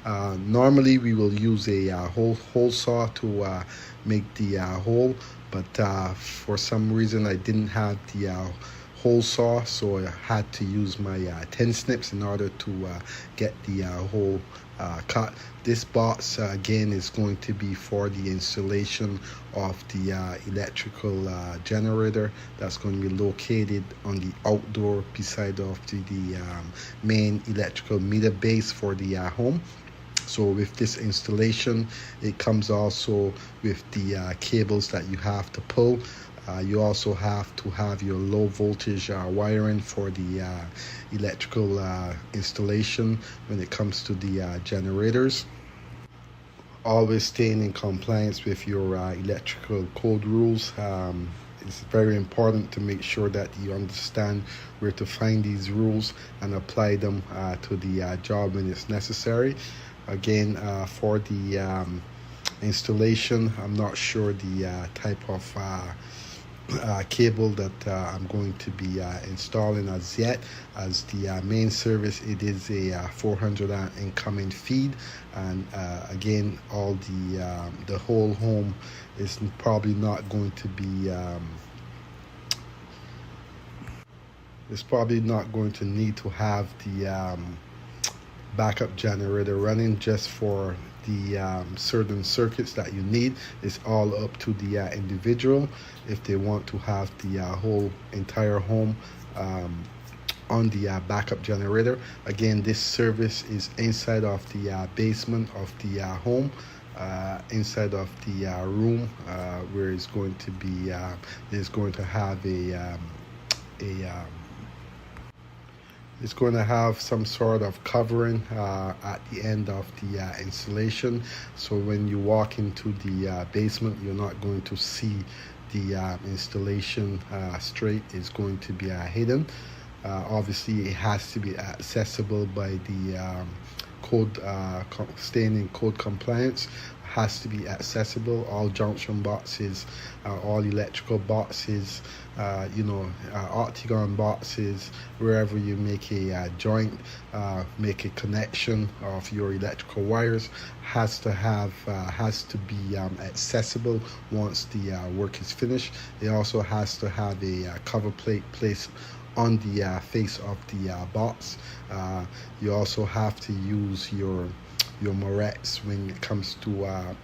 Normally we will use a hole saw to make the hole, but for some reason I didn't have the hole saw, so I had to use my 10 snips in order to get the hole cut. This box again is going to be for the installation of the electrical generator that's going to be located on the outdoor beside of the main electrical meter base for the home. So with this installation, it comes also with the cables that you have to pull. You also have to have your low voltage wiring for the electrical installation when it comes to the generators. Always staying in compliance with your electrical code rules. It's very important to make sure that you understand where to find these rules and apply them to the job when it's necessary. Again, for the installation, I'm not sure the type of cable that I'm going to be installing as yet. As the main service, it is a 400 amp incoming feed, and again, all the whole home is probably not going to be it's probably not going to need to have the backup generator running just for the certain circuits that you need. It's all up to the individual if they want to have the whole entire home on the backup generator. Again, this service is inside of the basement of the home, inside of the room where it's going to be is going to have a it's going to have some sort of covering at the end of the installation, so when you walk into the basement, you're not going to see the installation straight. It's going to be hidden. Obviously, it has to be accessible by the code, staying in code compliance. Has to be accessible. All junction boxes, all electrical boxes, octagon boxes, wherever you make a joint, make a connection of your electrical wires, has to be accessible once the work is finished. It also has to have a cover plate placed on the face of the box. You also have to use your morettes when it comes to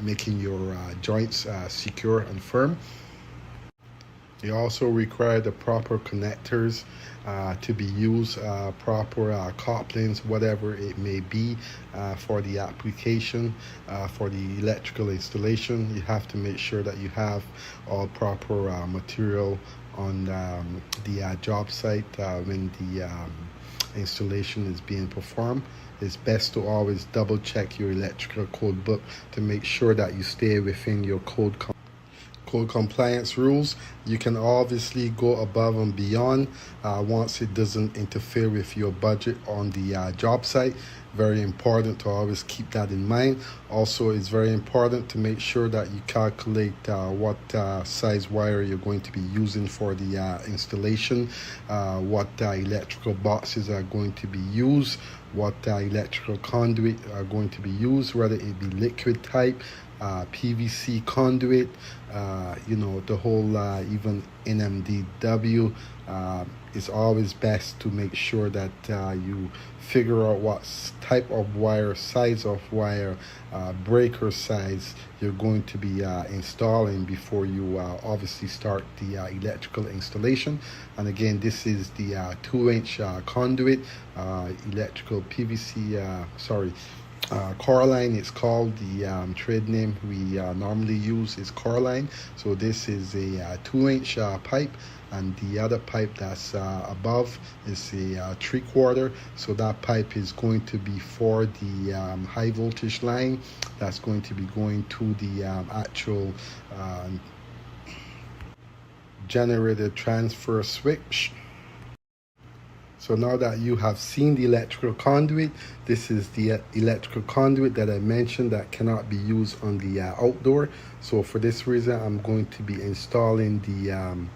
making your joints secure and firm. You also require the proper connectors to be used, proper couplings, whatever it may be, for the application, for the electrical installation. You have to make sure that you have all proper material on the job site when the installation is being performed. It's best to always double check your electrical code book to make sure that you stay within your code compliance rules. You can obviously go above and beyond once it doesn't interfere with your budget on the job site. Very important to always keep that in mind. Also, it's very important to make sure that you calculate what size wire you're going to be using for the installation, what electrical boxes are going to be used, what electrical conduit are going to be used, whether it be liquid type, PVC conduit, the whole even NMDW. It's always best to make sure that you figure out what type of wire, size of wire, breaker size you're going to be installing before you obviously start the electrical installation. And again, this is the 2-inch conduit, electrical PVC, Corline. It's called. The trade name we normally use is Corline. So this is a 2-inch pipe, and the other pipe that's above is a 3/4. So that pipe is going to be for the high voltage line that's going to be going to the actual generator transfer switch. So now that you have seen the electrical conduit, this is the electrical conduit that I mentioned that cannot be used on the outdoor. So for this reason, I'm going to be installing the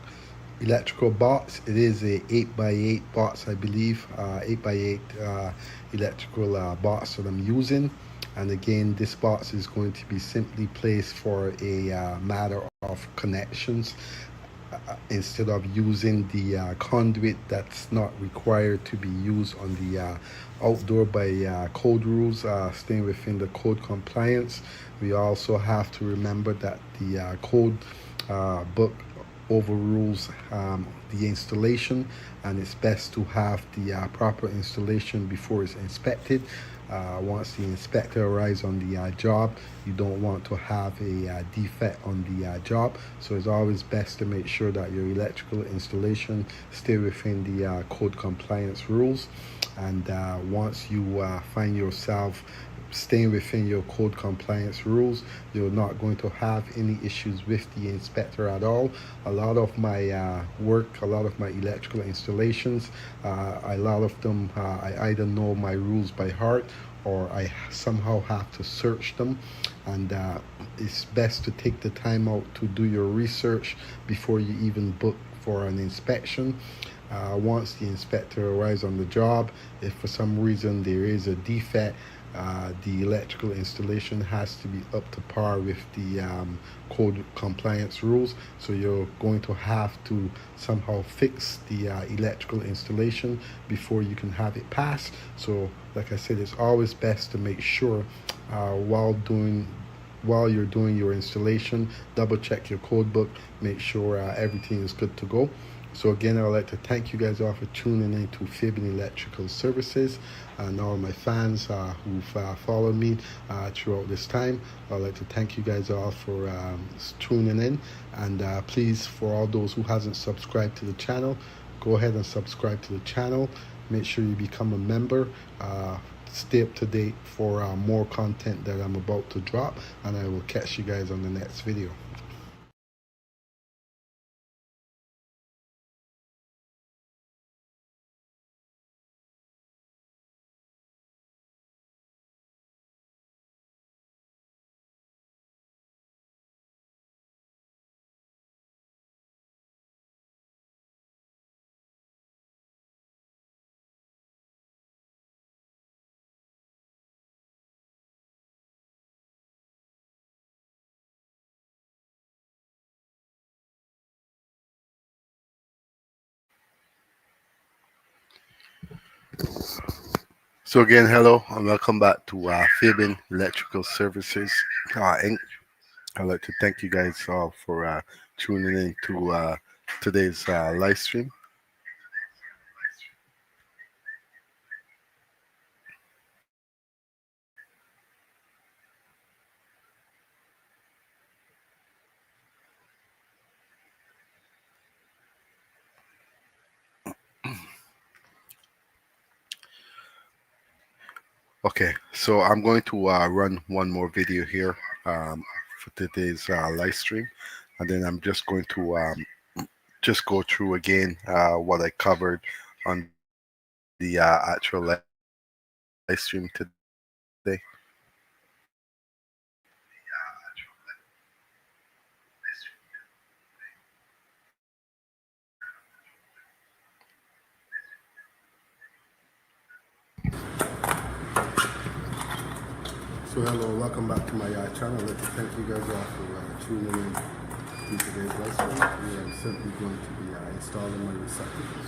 electrical box. It is a 8x8 box, I believe, 8x8 electrical box that I'm using. And again, this box is going to be simply placed for a matter of connections. instead of using the conduit that's not required to be used on the outdoor by code rules, staying within the code compliance. We also have to remember that the code book overrules the installation, and it's best to have the proper installation before it's inspected. Once the inspector arrives on the job, you don't want to have a defect on the job. So it's always best to make sure that your electrical installation stay within the code compliance rules. And once you find yourself staying within your code compliance rules, you're not going to have any issues with the inspector at all. A lot of my work, a lot of my electrical installations, a lot of them I either know my rules by heart, or I somehow have to search them. And it's best to take the time out to do your research before you even book for an inspection. Once the inspector arrives on the job, if for some reason there is a defect, the electrical installation has to be up to par with the code compliance rules. So you're going to have to somehow fix the electrical installation before you can have it passed. So like I said, it's always best to make sure while you're doing your installation, double check your code book, make sure everything is good to go. So again, I would like to thank you guys all for tuning in to Fabian Electrical Services, and all my fans who've followed me throughout this time. I'd like to thank you guys all for tuning in, and please, for all those who hasn't subscribed to the channel, go ahead and subscribe to the channel. Make sure you become a member. Stay up to date for more content that I'm about to drop, and I will catch you guys on the next video. So again, hello and welcome back to Fabian Electrical Services Inc. I'd like to thank you guys all for tuning in to today's live stream. Okay, so I'm going to run one more video here for today's live stream, and then I'm just going to just go through again what I covered on the actual live stream today. So hello, welcome back to my channel. I'd like to thank you guys all for tuning in to today's lesson. We are simply going to be installing my receptacles.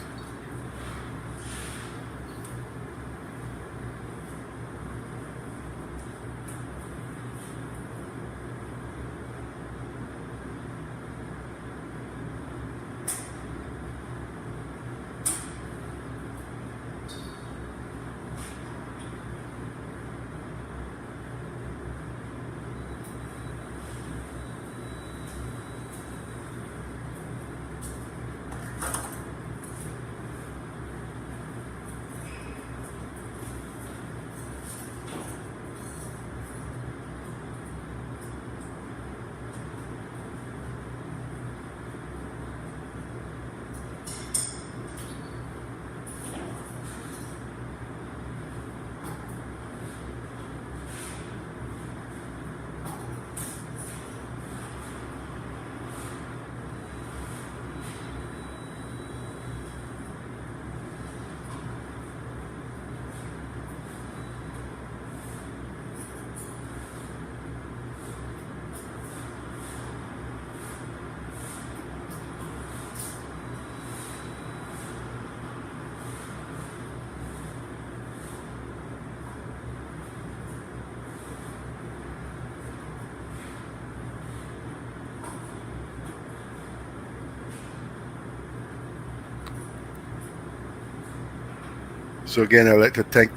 So again, I'd like to thank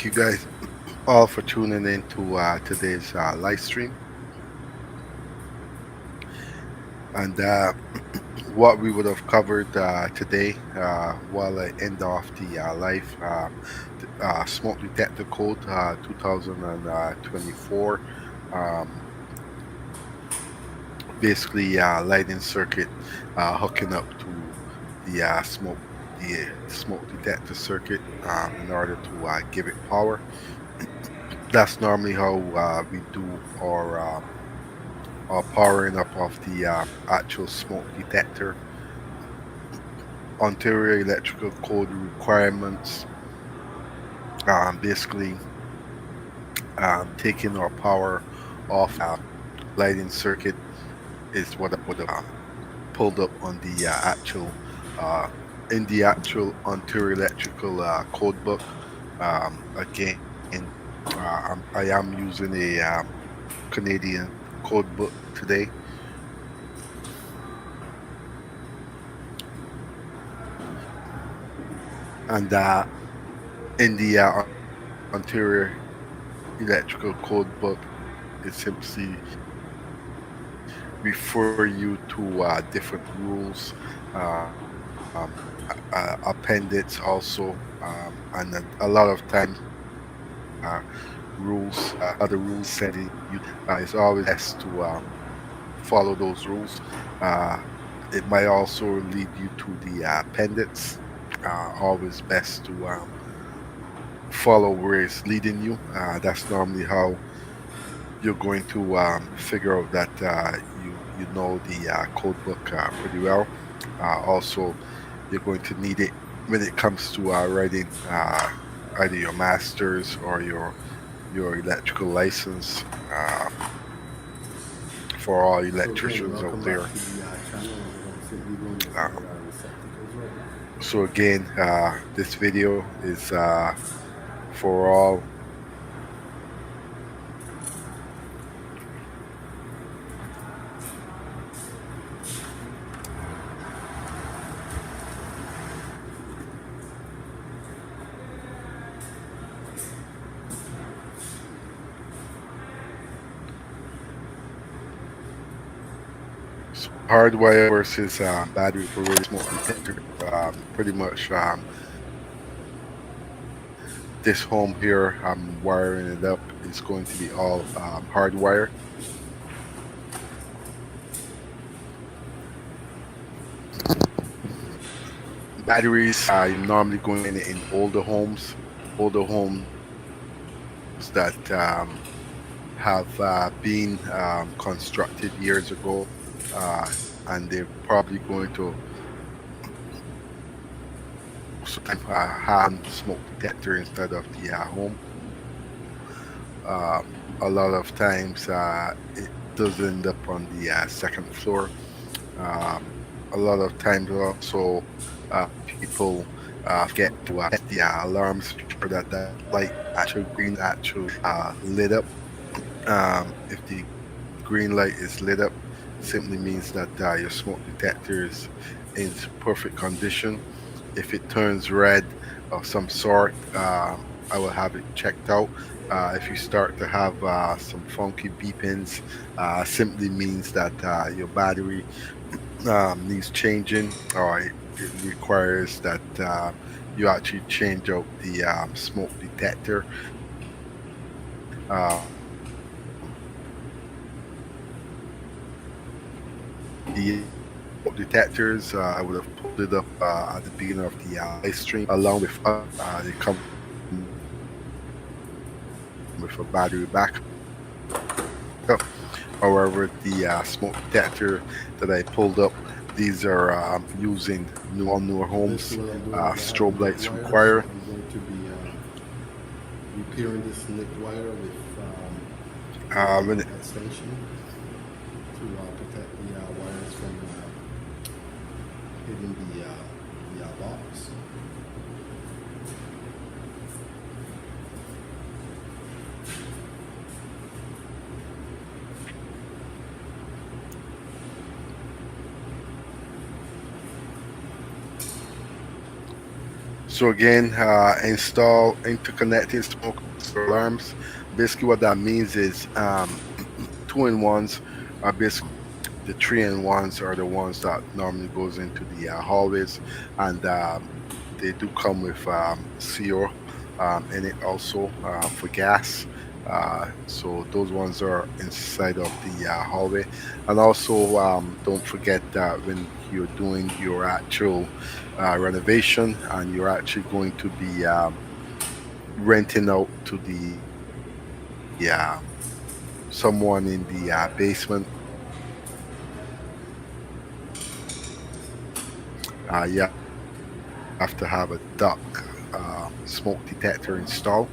you guys all for tuning in to today's live stream. And what we would have covered today, while I end off the live smoke detector code 2024. Um, Basically, lighting circuit hooking up to the smoke detector circuit in order to give it power. That's normally how we do our powering up of the actual smoke detector. Ontario electrical code requirements, basically taking our power off lighting circuit is what I would have pulled up on the actual in the actual Ontario electrical code book. Again, I am using a Canadian code book today, and in the Ontario electrical code book, it simply refer you to different rules, um, appendix also, and a lot of times rules, other rules sending you. It's always best to follow those rules. Uh, it might also lead you to the appendix. Always best to follow where it's leading you. That's normally how you're going to figure out that you know the code book pretty well. Also, you're going to need it when it comes to writing either your master's or your electrical license for all So again, electricians out welcome back there. to the channel. We're going to simply doing this Uh, with our receptacles right now. so again, this video is for all so hardwire versus battery operated smoke detector. Pretty much this home here, I'm wiring it up. Is going to be all hardwire. Batteries normally going in older homes that have been constructed years ago, uh, and they're probably going to have smoke detector instead of the home. A lot of times it does end up on the second floor. Um, a lot of times also people forget to set the alarms to ensure that that light actual green actually lit up. If the green light is lit up, simply means that your smoke detector is in perfect condition. If it turns red of some sort, I will have it checked out. If you start to have some funky beepings, simply means that your battery needs changing, or it requires that you actually change out the smoke detector. The smoke detectors, I would have pulled it up at the beginning of the live stream, along with others. They come with a battery backup. However, the smoke detector that I pulled up, these are using all newer So homes. basically what I'm doing is I have a Strobe nick lights wire, require. so I'm going to be repairing this nick wire with When the extension to protect the wires from hitting the box. So again, install interconnecting smoke alarms. Basically, what that means is two in ones are basically the three in ones are the ones that normally goes into the hallways, and they do come with CO in it also for gas. So those ones are inside of the hallway, and also don't forget that when you're doing your actual renovation and you're actually going to be renting out to the someone in the basement, you have to have a duct smoke detector installed.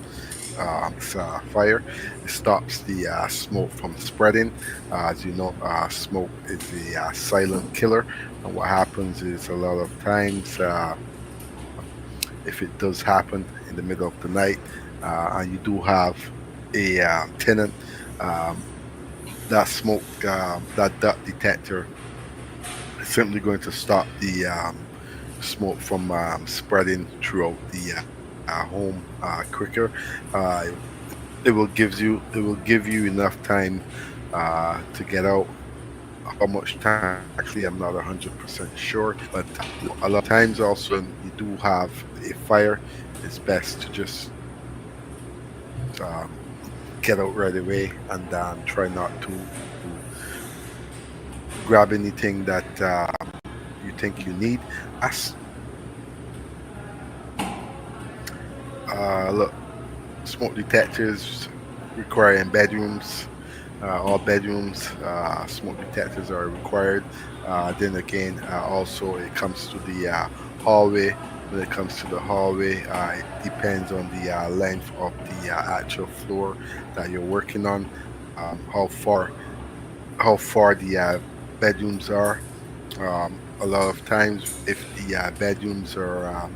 It prevents fire. It stops the smoke from spreading. As you know, smoke is a silent killer, and what happens is a lot of times, if it does happen in the middle of the night, and you do have a tenant, um, that smoke, that duct detector is simply going to stop the smoke from spreading throughout the home quicker. Uh, it will give you enough time to get out. How much time exactly, I'm not 100% sure, but a lot of times also when you do have a fire, it's best to just get out right away and try not to grab anything that you think you need. As look, smoke detectors require in bedrooms. All bedrooms, smoke detectors are required. Then again, also it comes to the hallway. When it comes to the hallway, it depends on the length of the actual floor that you're working on, how far the bedrooms are. A lot of times, if the bedrooms are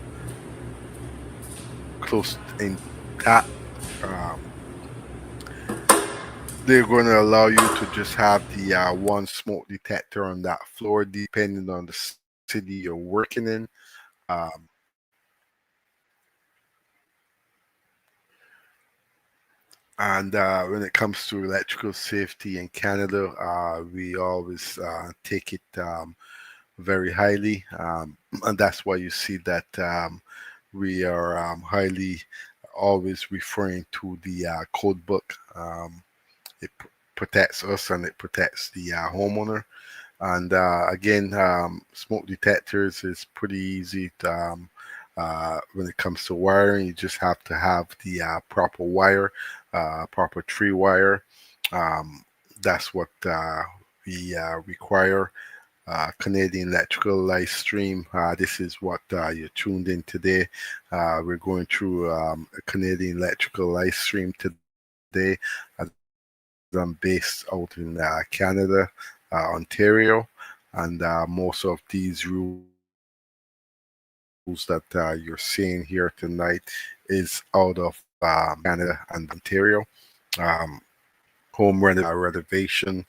close intact, um, they're going to allow you to just have the one smoke detector on that floor, depending on the city you're working in. Um, and when it comes to electrical safety in Canada, we always take it very highly, and that's why you see that we are highly always referring to the code book. It protects us and it protects the homeowner. And again, smoke detectors is pretty easy. When it comes to wiring, you just have to have the proper wire, proper tree wire. Um, that's what we require. Canadian Electrical Live Stream. This is what you're tuned in today. We're going through a Canadian Electrical Live Stream today, as I'm based out in Canada, Ontario, and most of these rules that you're seeing here tonight is out of Canada and Ontario. Um, Home renovation.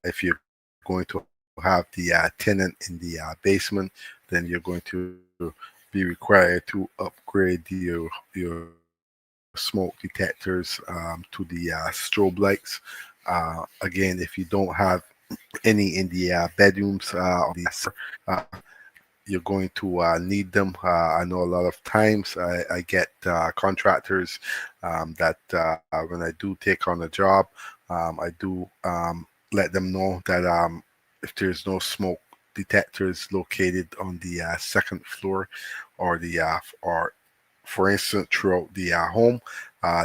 If you're going to have the tenant in the basement, then you're going to be required to upgrade your smoke detectors to the strobe lights. Again, if you don't have any in the bedrooms on the floor, you're going to need them. I know a lot of times I get contractors that when I do take on a job, I do let them know that if there's no smoke detectors located on the second floor or or for instance throughout the home,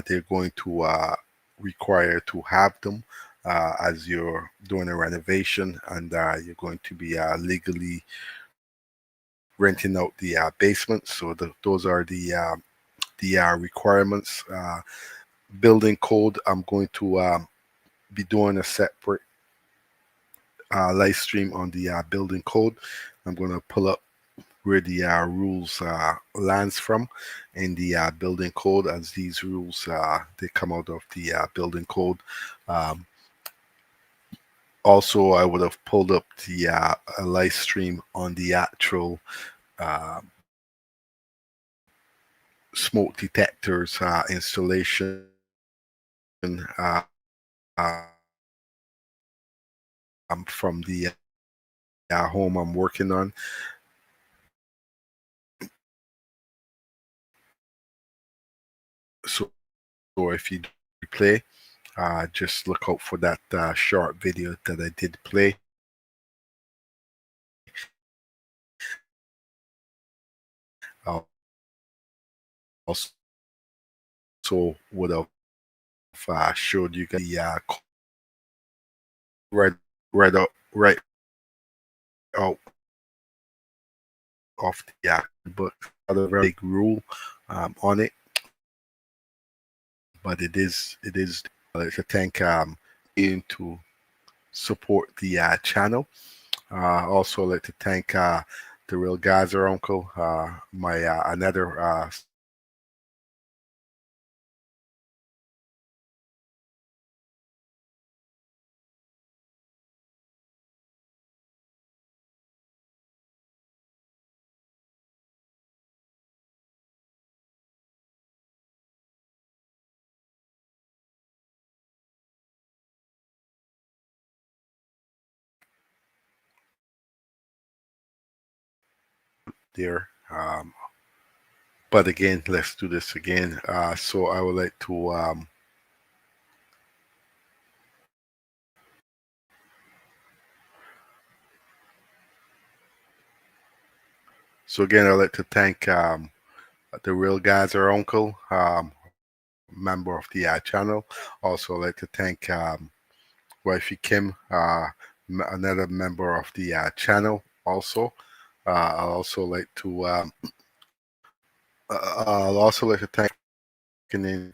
they're going to require to have them as you're doing a renovation, and you're going to be legally renting out the basement. So those are the requirements. Building code. I'm going to be doing a separate live stream on the building code. I'm going to pull up where the rules lands from in the building code, as these rules they come out of the building code. Um, Also, I would have pulled up the a live stream on the actual building code smoke detectors installation from the home I'm working on. So if you play, just look out for that short video that I did play. Also would have showed you guys the right out of the book. Not a very big rule on it, but it is to thank into support the channel. Also like to thank the real guys or uncle, my another there. But again, let's do this again. So I would like to so again I'd like to thank the real guys or uncle, member of the channel. Also I'd like to thank wifey Kim, another member of the channel. Also, I'll also like to thank in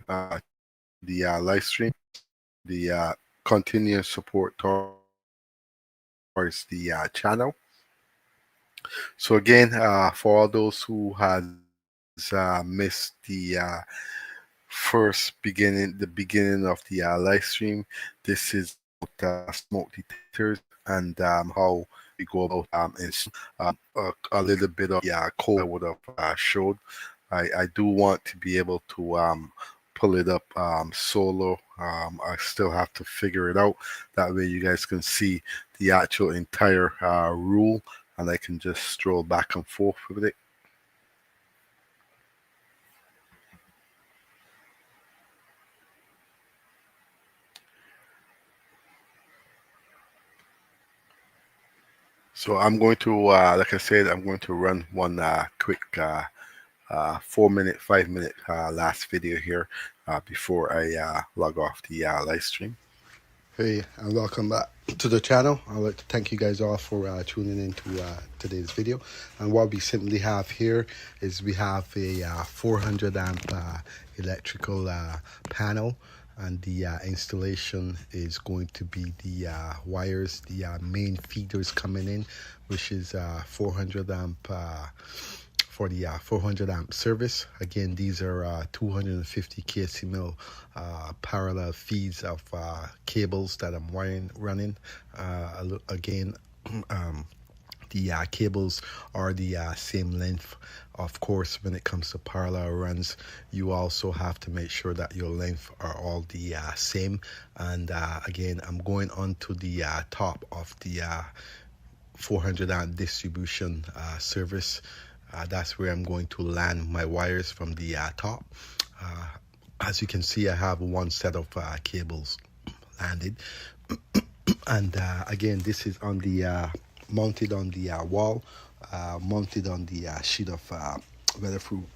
the live stream, the continuous support towards the channel. So again, for all those who has missed the the beginning of the live stream, this is smoke detectors and how we go about a little bit of the code I would have showed. I do want to be able to pull it up solo. I still have to figure it out. That way you guys can see the actual entire rule, and I can just stroll back and forth with it. So I'm going to, like I said, I'm going to run one quick 4-minute, 5-minute last video here before I log off the live stream. Hey, and welcome back to the channel. I'd like to thank you guys all for tuning into today's video. And what we simply have here is we have a 400 amp electrical panel, and the installation is going to be the wires, the main feeders coming in, which is 400 amp for the 400 amp service. Again, these are 250 kcmil parallel feeds of cables that I'm running. Again, the cables are the same length. Of course, when it comes to parallel runs, you also have to make sure that your length are all the same. And again, I'm going on to the top of the 400 amp distribution service. That's where I'm going to land my wires from the top. As you can see, I have one set of cables landed. And again, this is on the mounted on the wall, mounted on the sheet of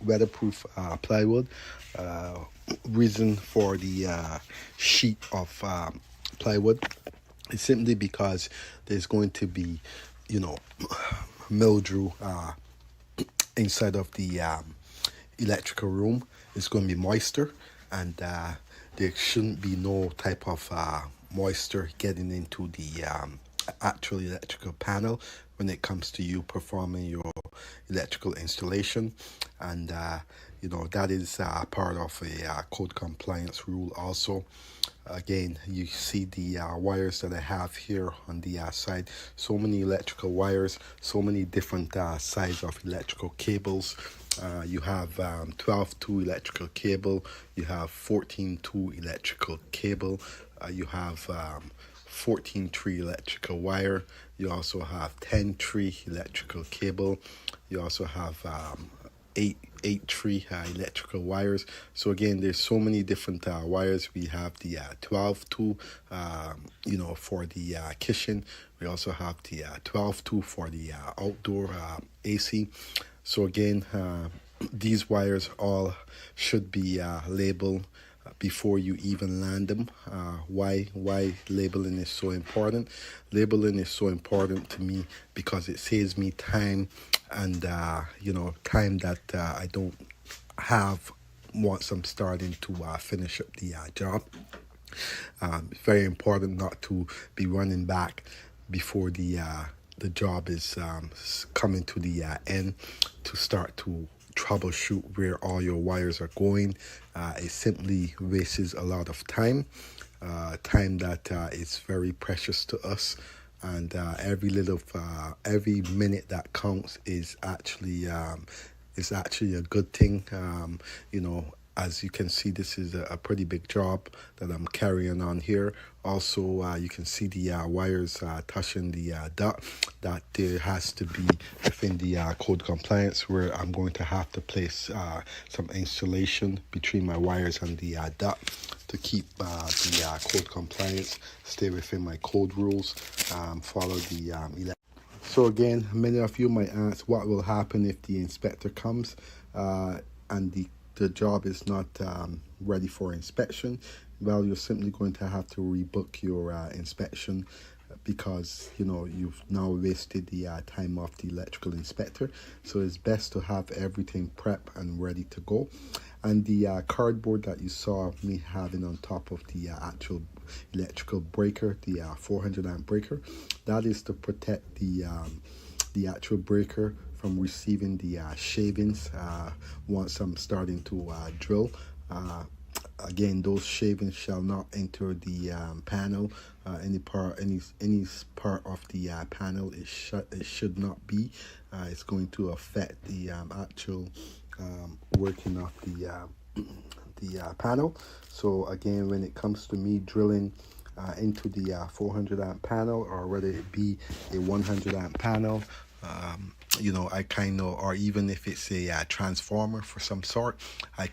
weatherproof plywood. Reason for the sheet of plywood is simply because there's going to be, you know, mildew inside of the electrical room. It's going to be moisture, and there shouldn't be no type of moisture getting into the actual electrical panel when it comes to you performing your electrical installation. And you know, that is part of a code compliance rule also. Again, you see the wires that I have here on the side. So many electrical wires, so many different size of electrical cables. You have 12-2 electrical cable. You have 14-2 electrical cable. You have 14-3 electrical wire. You also have 10-3 electrical cable. You also have 8 3 electrical wires. So again, there's so many different wires. We have the 12-2, for the kitchen. We also have the 12-2 for the outdoor AC. So again, these wires all should be labeled before you even land them. Why labeling is so important? Labeling is so important to me because it saves me time, and time that I don't have once I'm starting to finish up the job. It's very important not to be running back before the job is coming to the end to start to troubleshoot where all your wires are going. It simply wastes a lot of time, time that is very precious to us. And every minute that counts is actually a good thing. As you can see, this is a pretty big job that I'm carrying on here. Also, you can see the wires touching the dot. That there has to be within the code compliance, where I'm going to have to place some insulation between my wires and the dot to keep the code compliance, stay within my code rules, follow the so again, many of you might ask what will happen if the inspector comes and the job is not ready for inspection. Well, you're simply going to have to rebook your inspection because you've now wasted the time of the electrical inspector. So it's best to have everything prep and ready to go. And the cardboard that you saw me having on top of the actual electrical breaker, the 400 amp breaker, that is to protect the actual breaker from receiving the shavings once I'm starting to drill. Again, those shavings shall not enter the panel. Any part of the panel it should not be. It's going to affect the actual working of the panel. So again, when it comes to me drilling into the 400 amp panel, or whether it be a 100 amp panel, I kind of, or even if it's a transformer for some sort, I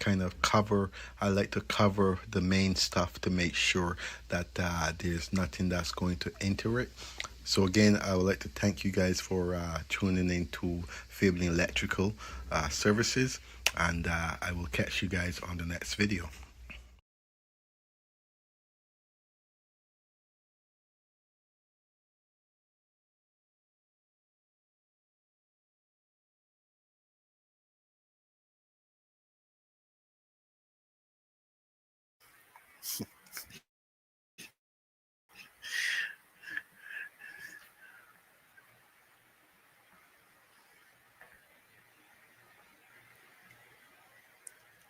like to cover the main stuff to make sure that there's nothing that's going to enter it. So again, I would like to thank you guys for tuning in to Fabling Electrical Services, and I will catch you guys on the next video.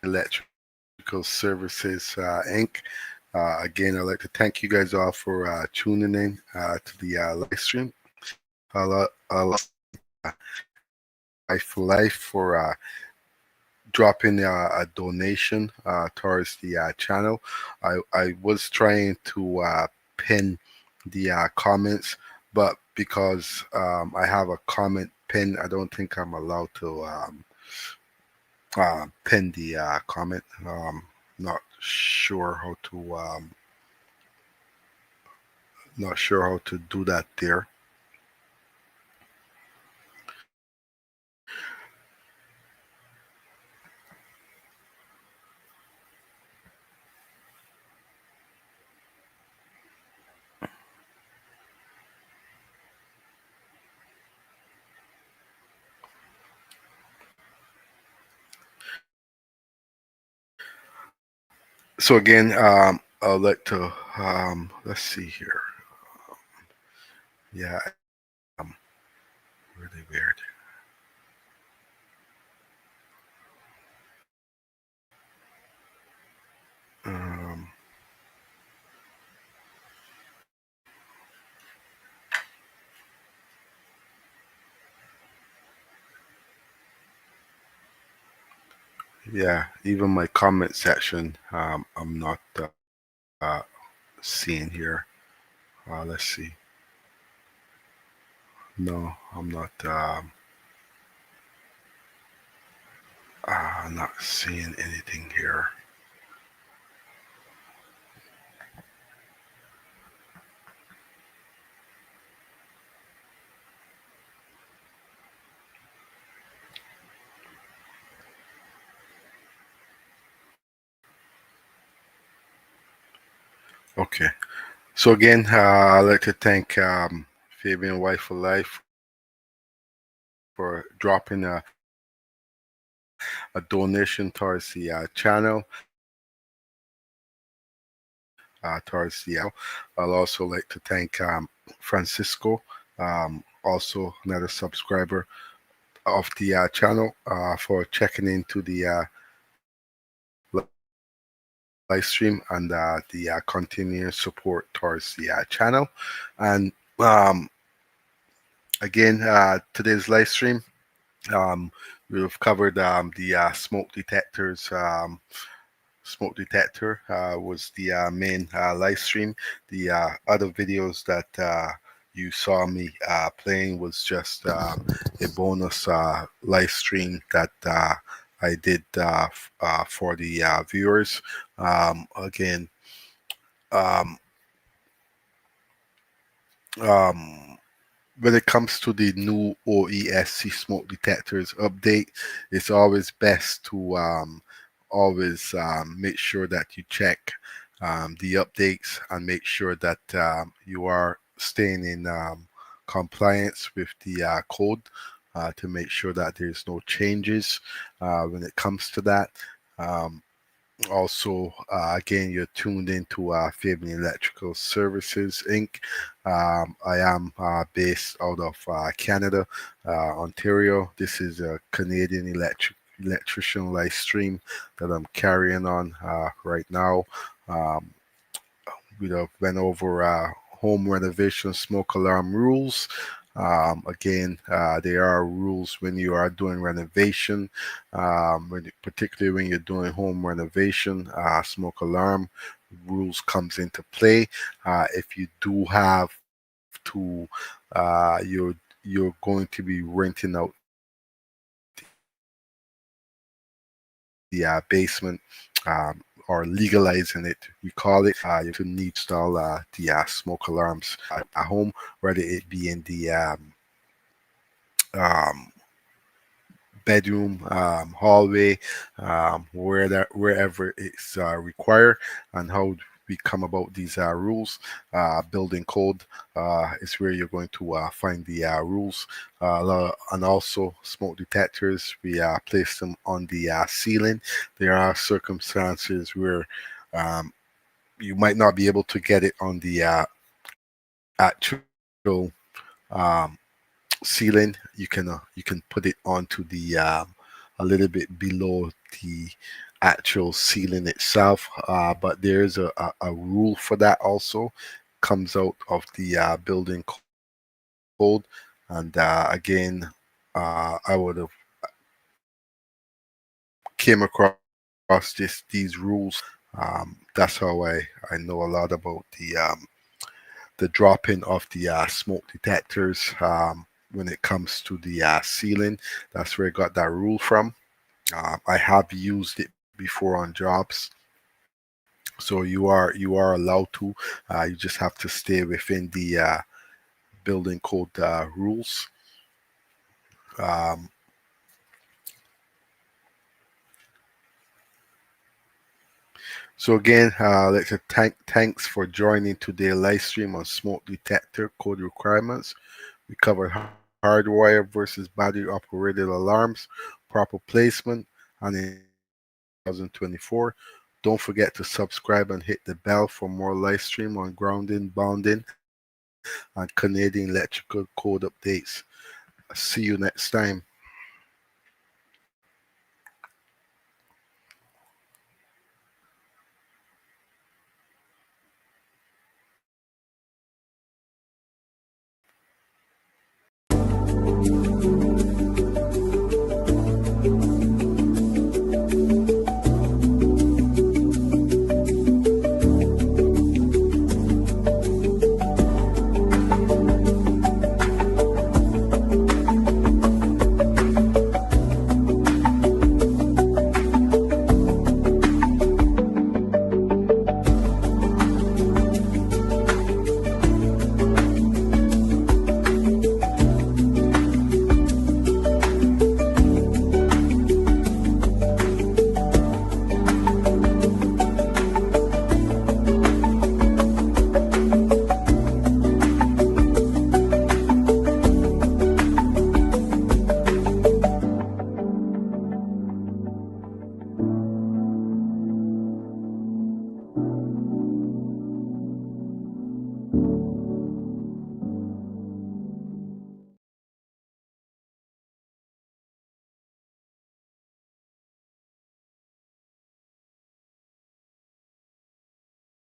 Electrical Services Inc. Again, I'd like to thank you guys all for tuning in to the live stream. Life for Life for dropping a donation towards the channel. I was trying to pin the comments, but because I have a comment pin, I don't think I'm allowed to pin the comment. Not sure how to do that there. So again, I'd like to let's see here. Yeah, really weird. Um, Yeah, even my comment section, I'm not seeing here. Let's see. No, I'm not seeing anything here. Okay. So again, I'd like to thank Fabian Wife for Life for dropping a donation towards the channel. I'll also like to thank Francisco, also another subscriber of the channel, for checking into the live stream and the continuing support towards the channel. And again, today's live stream, um, we've covered the smoke detectors. Smoke detector was the main live stream. The other videos that you saw me playing was just a bonus live stream that I did for the viewers. Again, um, um, when it comes to the new OESC smoke detectors update, it's always best to always make sure that you check the updates and make sure that you are staying in compliance with the code to make sure that there's no changes when it comes to that. Um, Also, again, you're tuned into Fabian Electrical Services Inc. I am based out of Canada, Ontario. This is a Canadian electrician live stream that I'm carrying on right now. Um, we have went over home renovation smoke alarm rules. Again, there are rules when you are doing renovation, particularly when you're doing home renovation. Smoke alarm rules comes into play. If you do have to, you're going to be renting out the basement or legalizing it, we call it. You're going to need to install the smoke alarms at home, whether it be in the um, bedroom, hallway, wherever it's required, and how we come about these rules. Building code is where you're going to find the rules, and also smoke detectors. We place them on the ceiling. There are circumstances where um, you might not be able to get it on the actual um, ceiling. You can put it onto the a little bit below the actual ceiling itself. But there's a rule for that also. Comes out of the building code, and again, I would have came across these rules. That's how I know a lot about the dropping of the smoke detectors when it comes to the ceiling. That's where I got that rule from. I have used it before on jobs, so you are allowed to. You just have to stay within the building code rules. Um, so again, let's thanks for joining today's live stream on smoke detector code requirements. We covered hardwire versus battery operated alarms, proper placement, and installation in 2024. Don't forget to subscribe and hit the bell for more live stream on grounding, bounding, and Canadian electrical code updates. See you next time.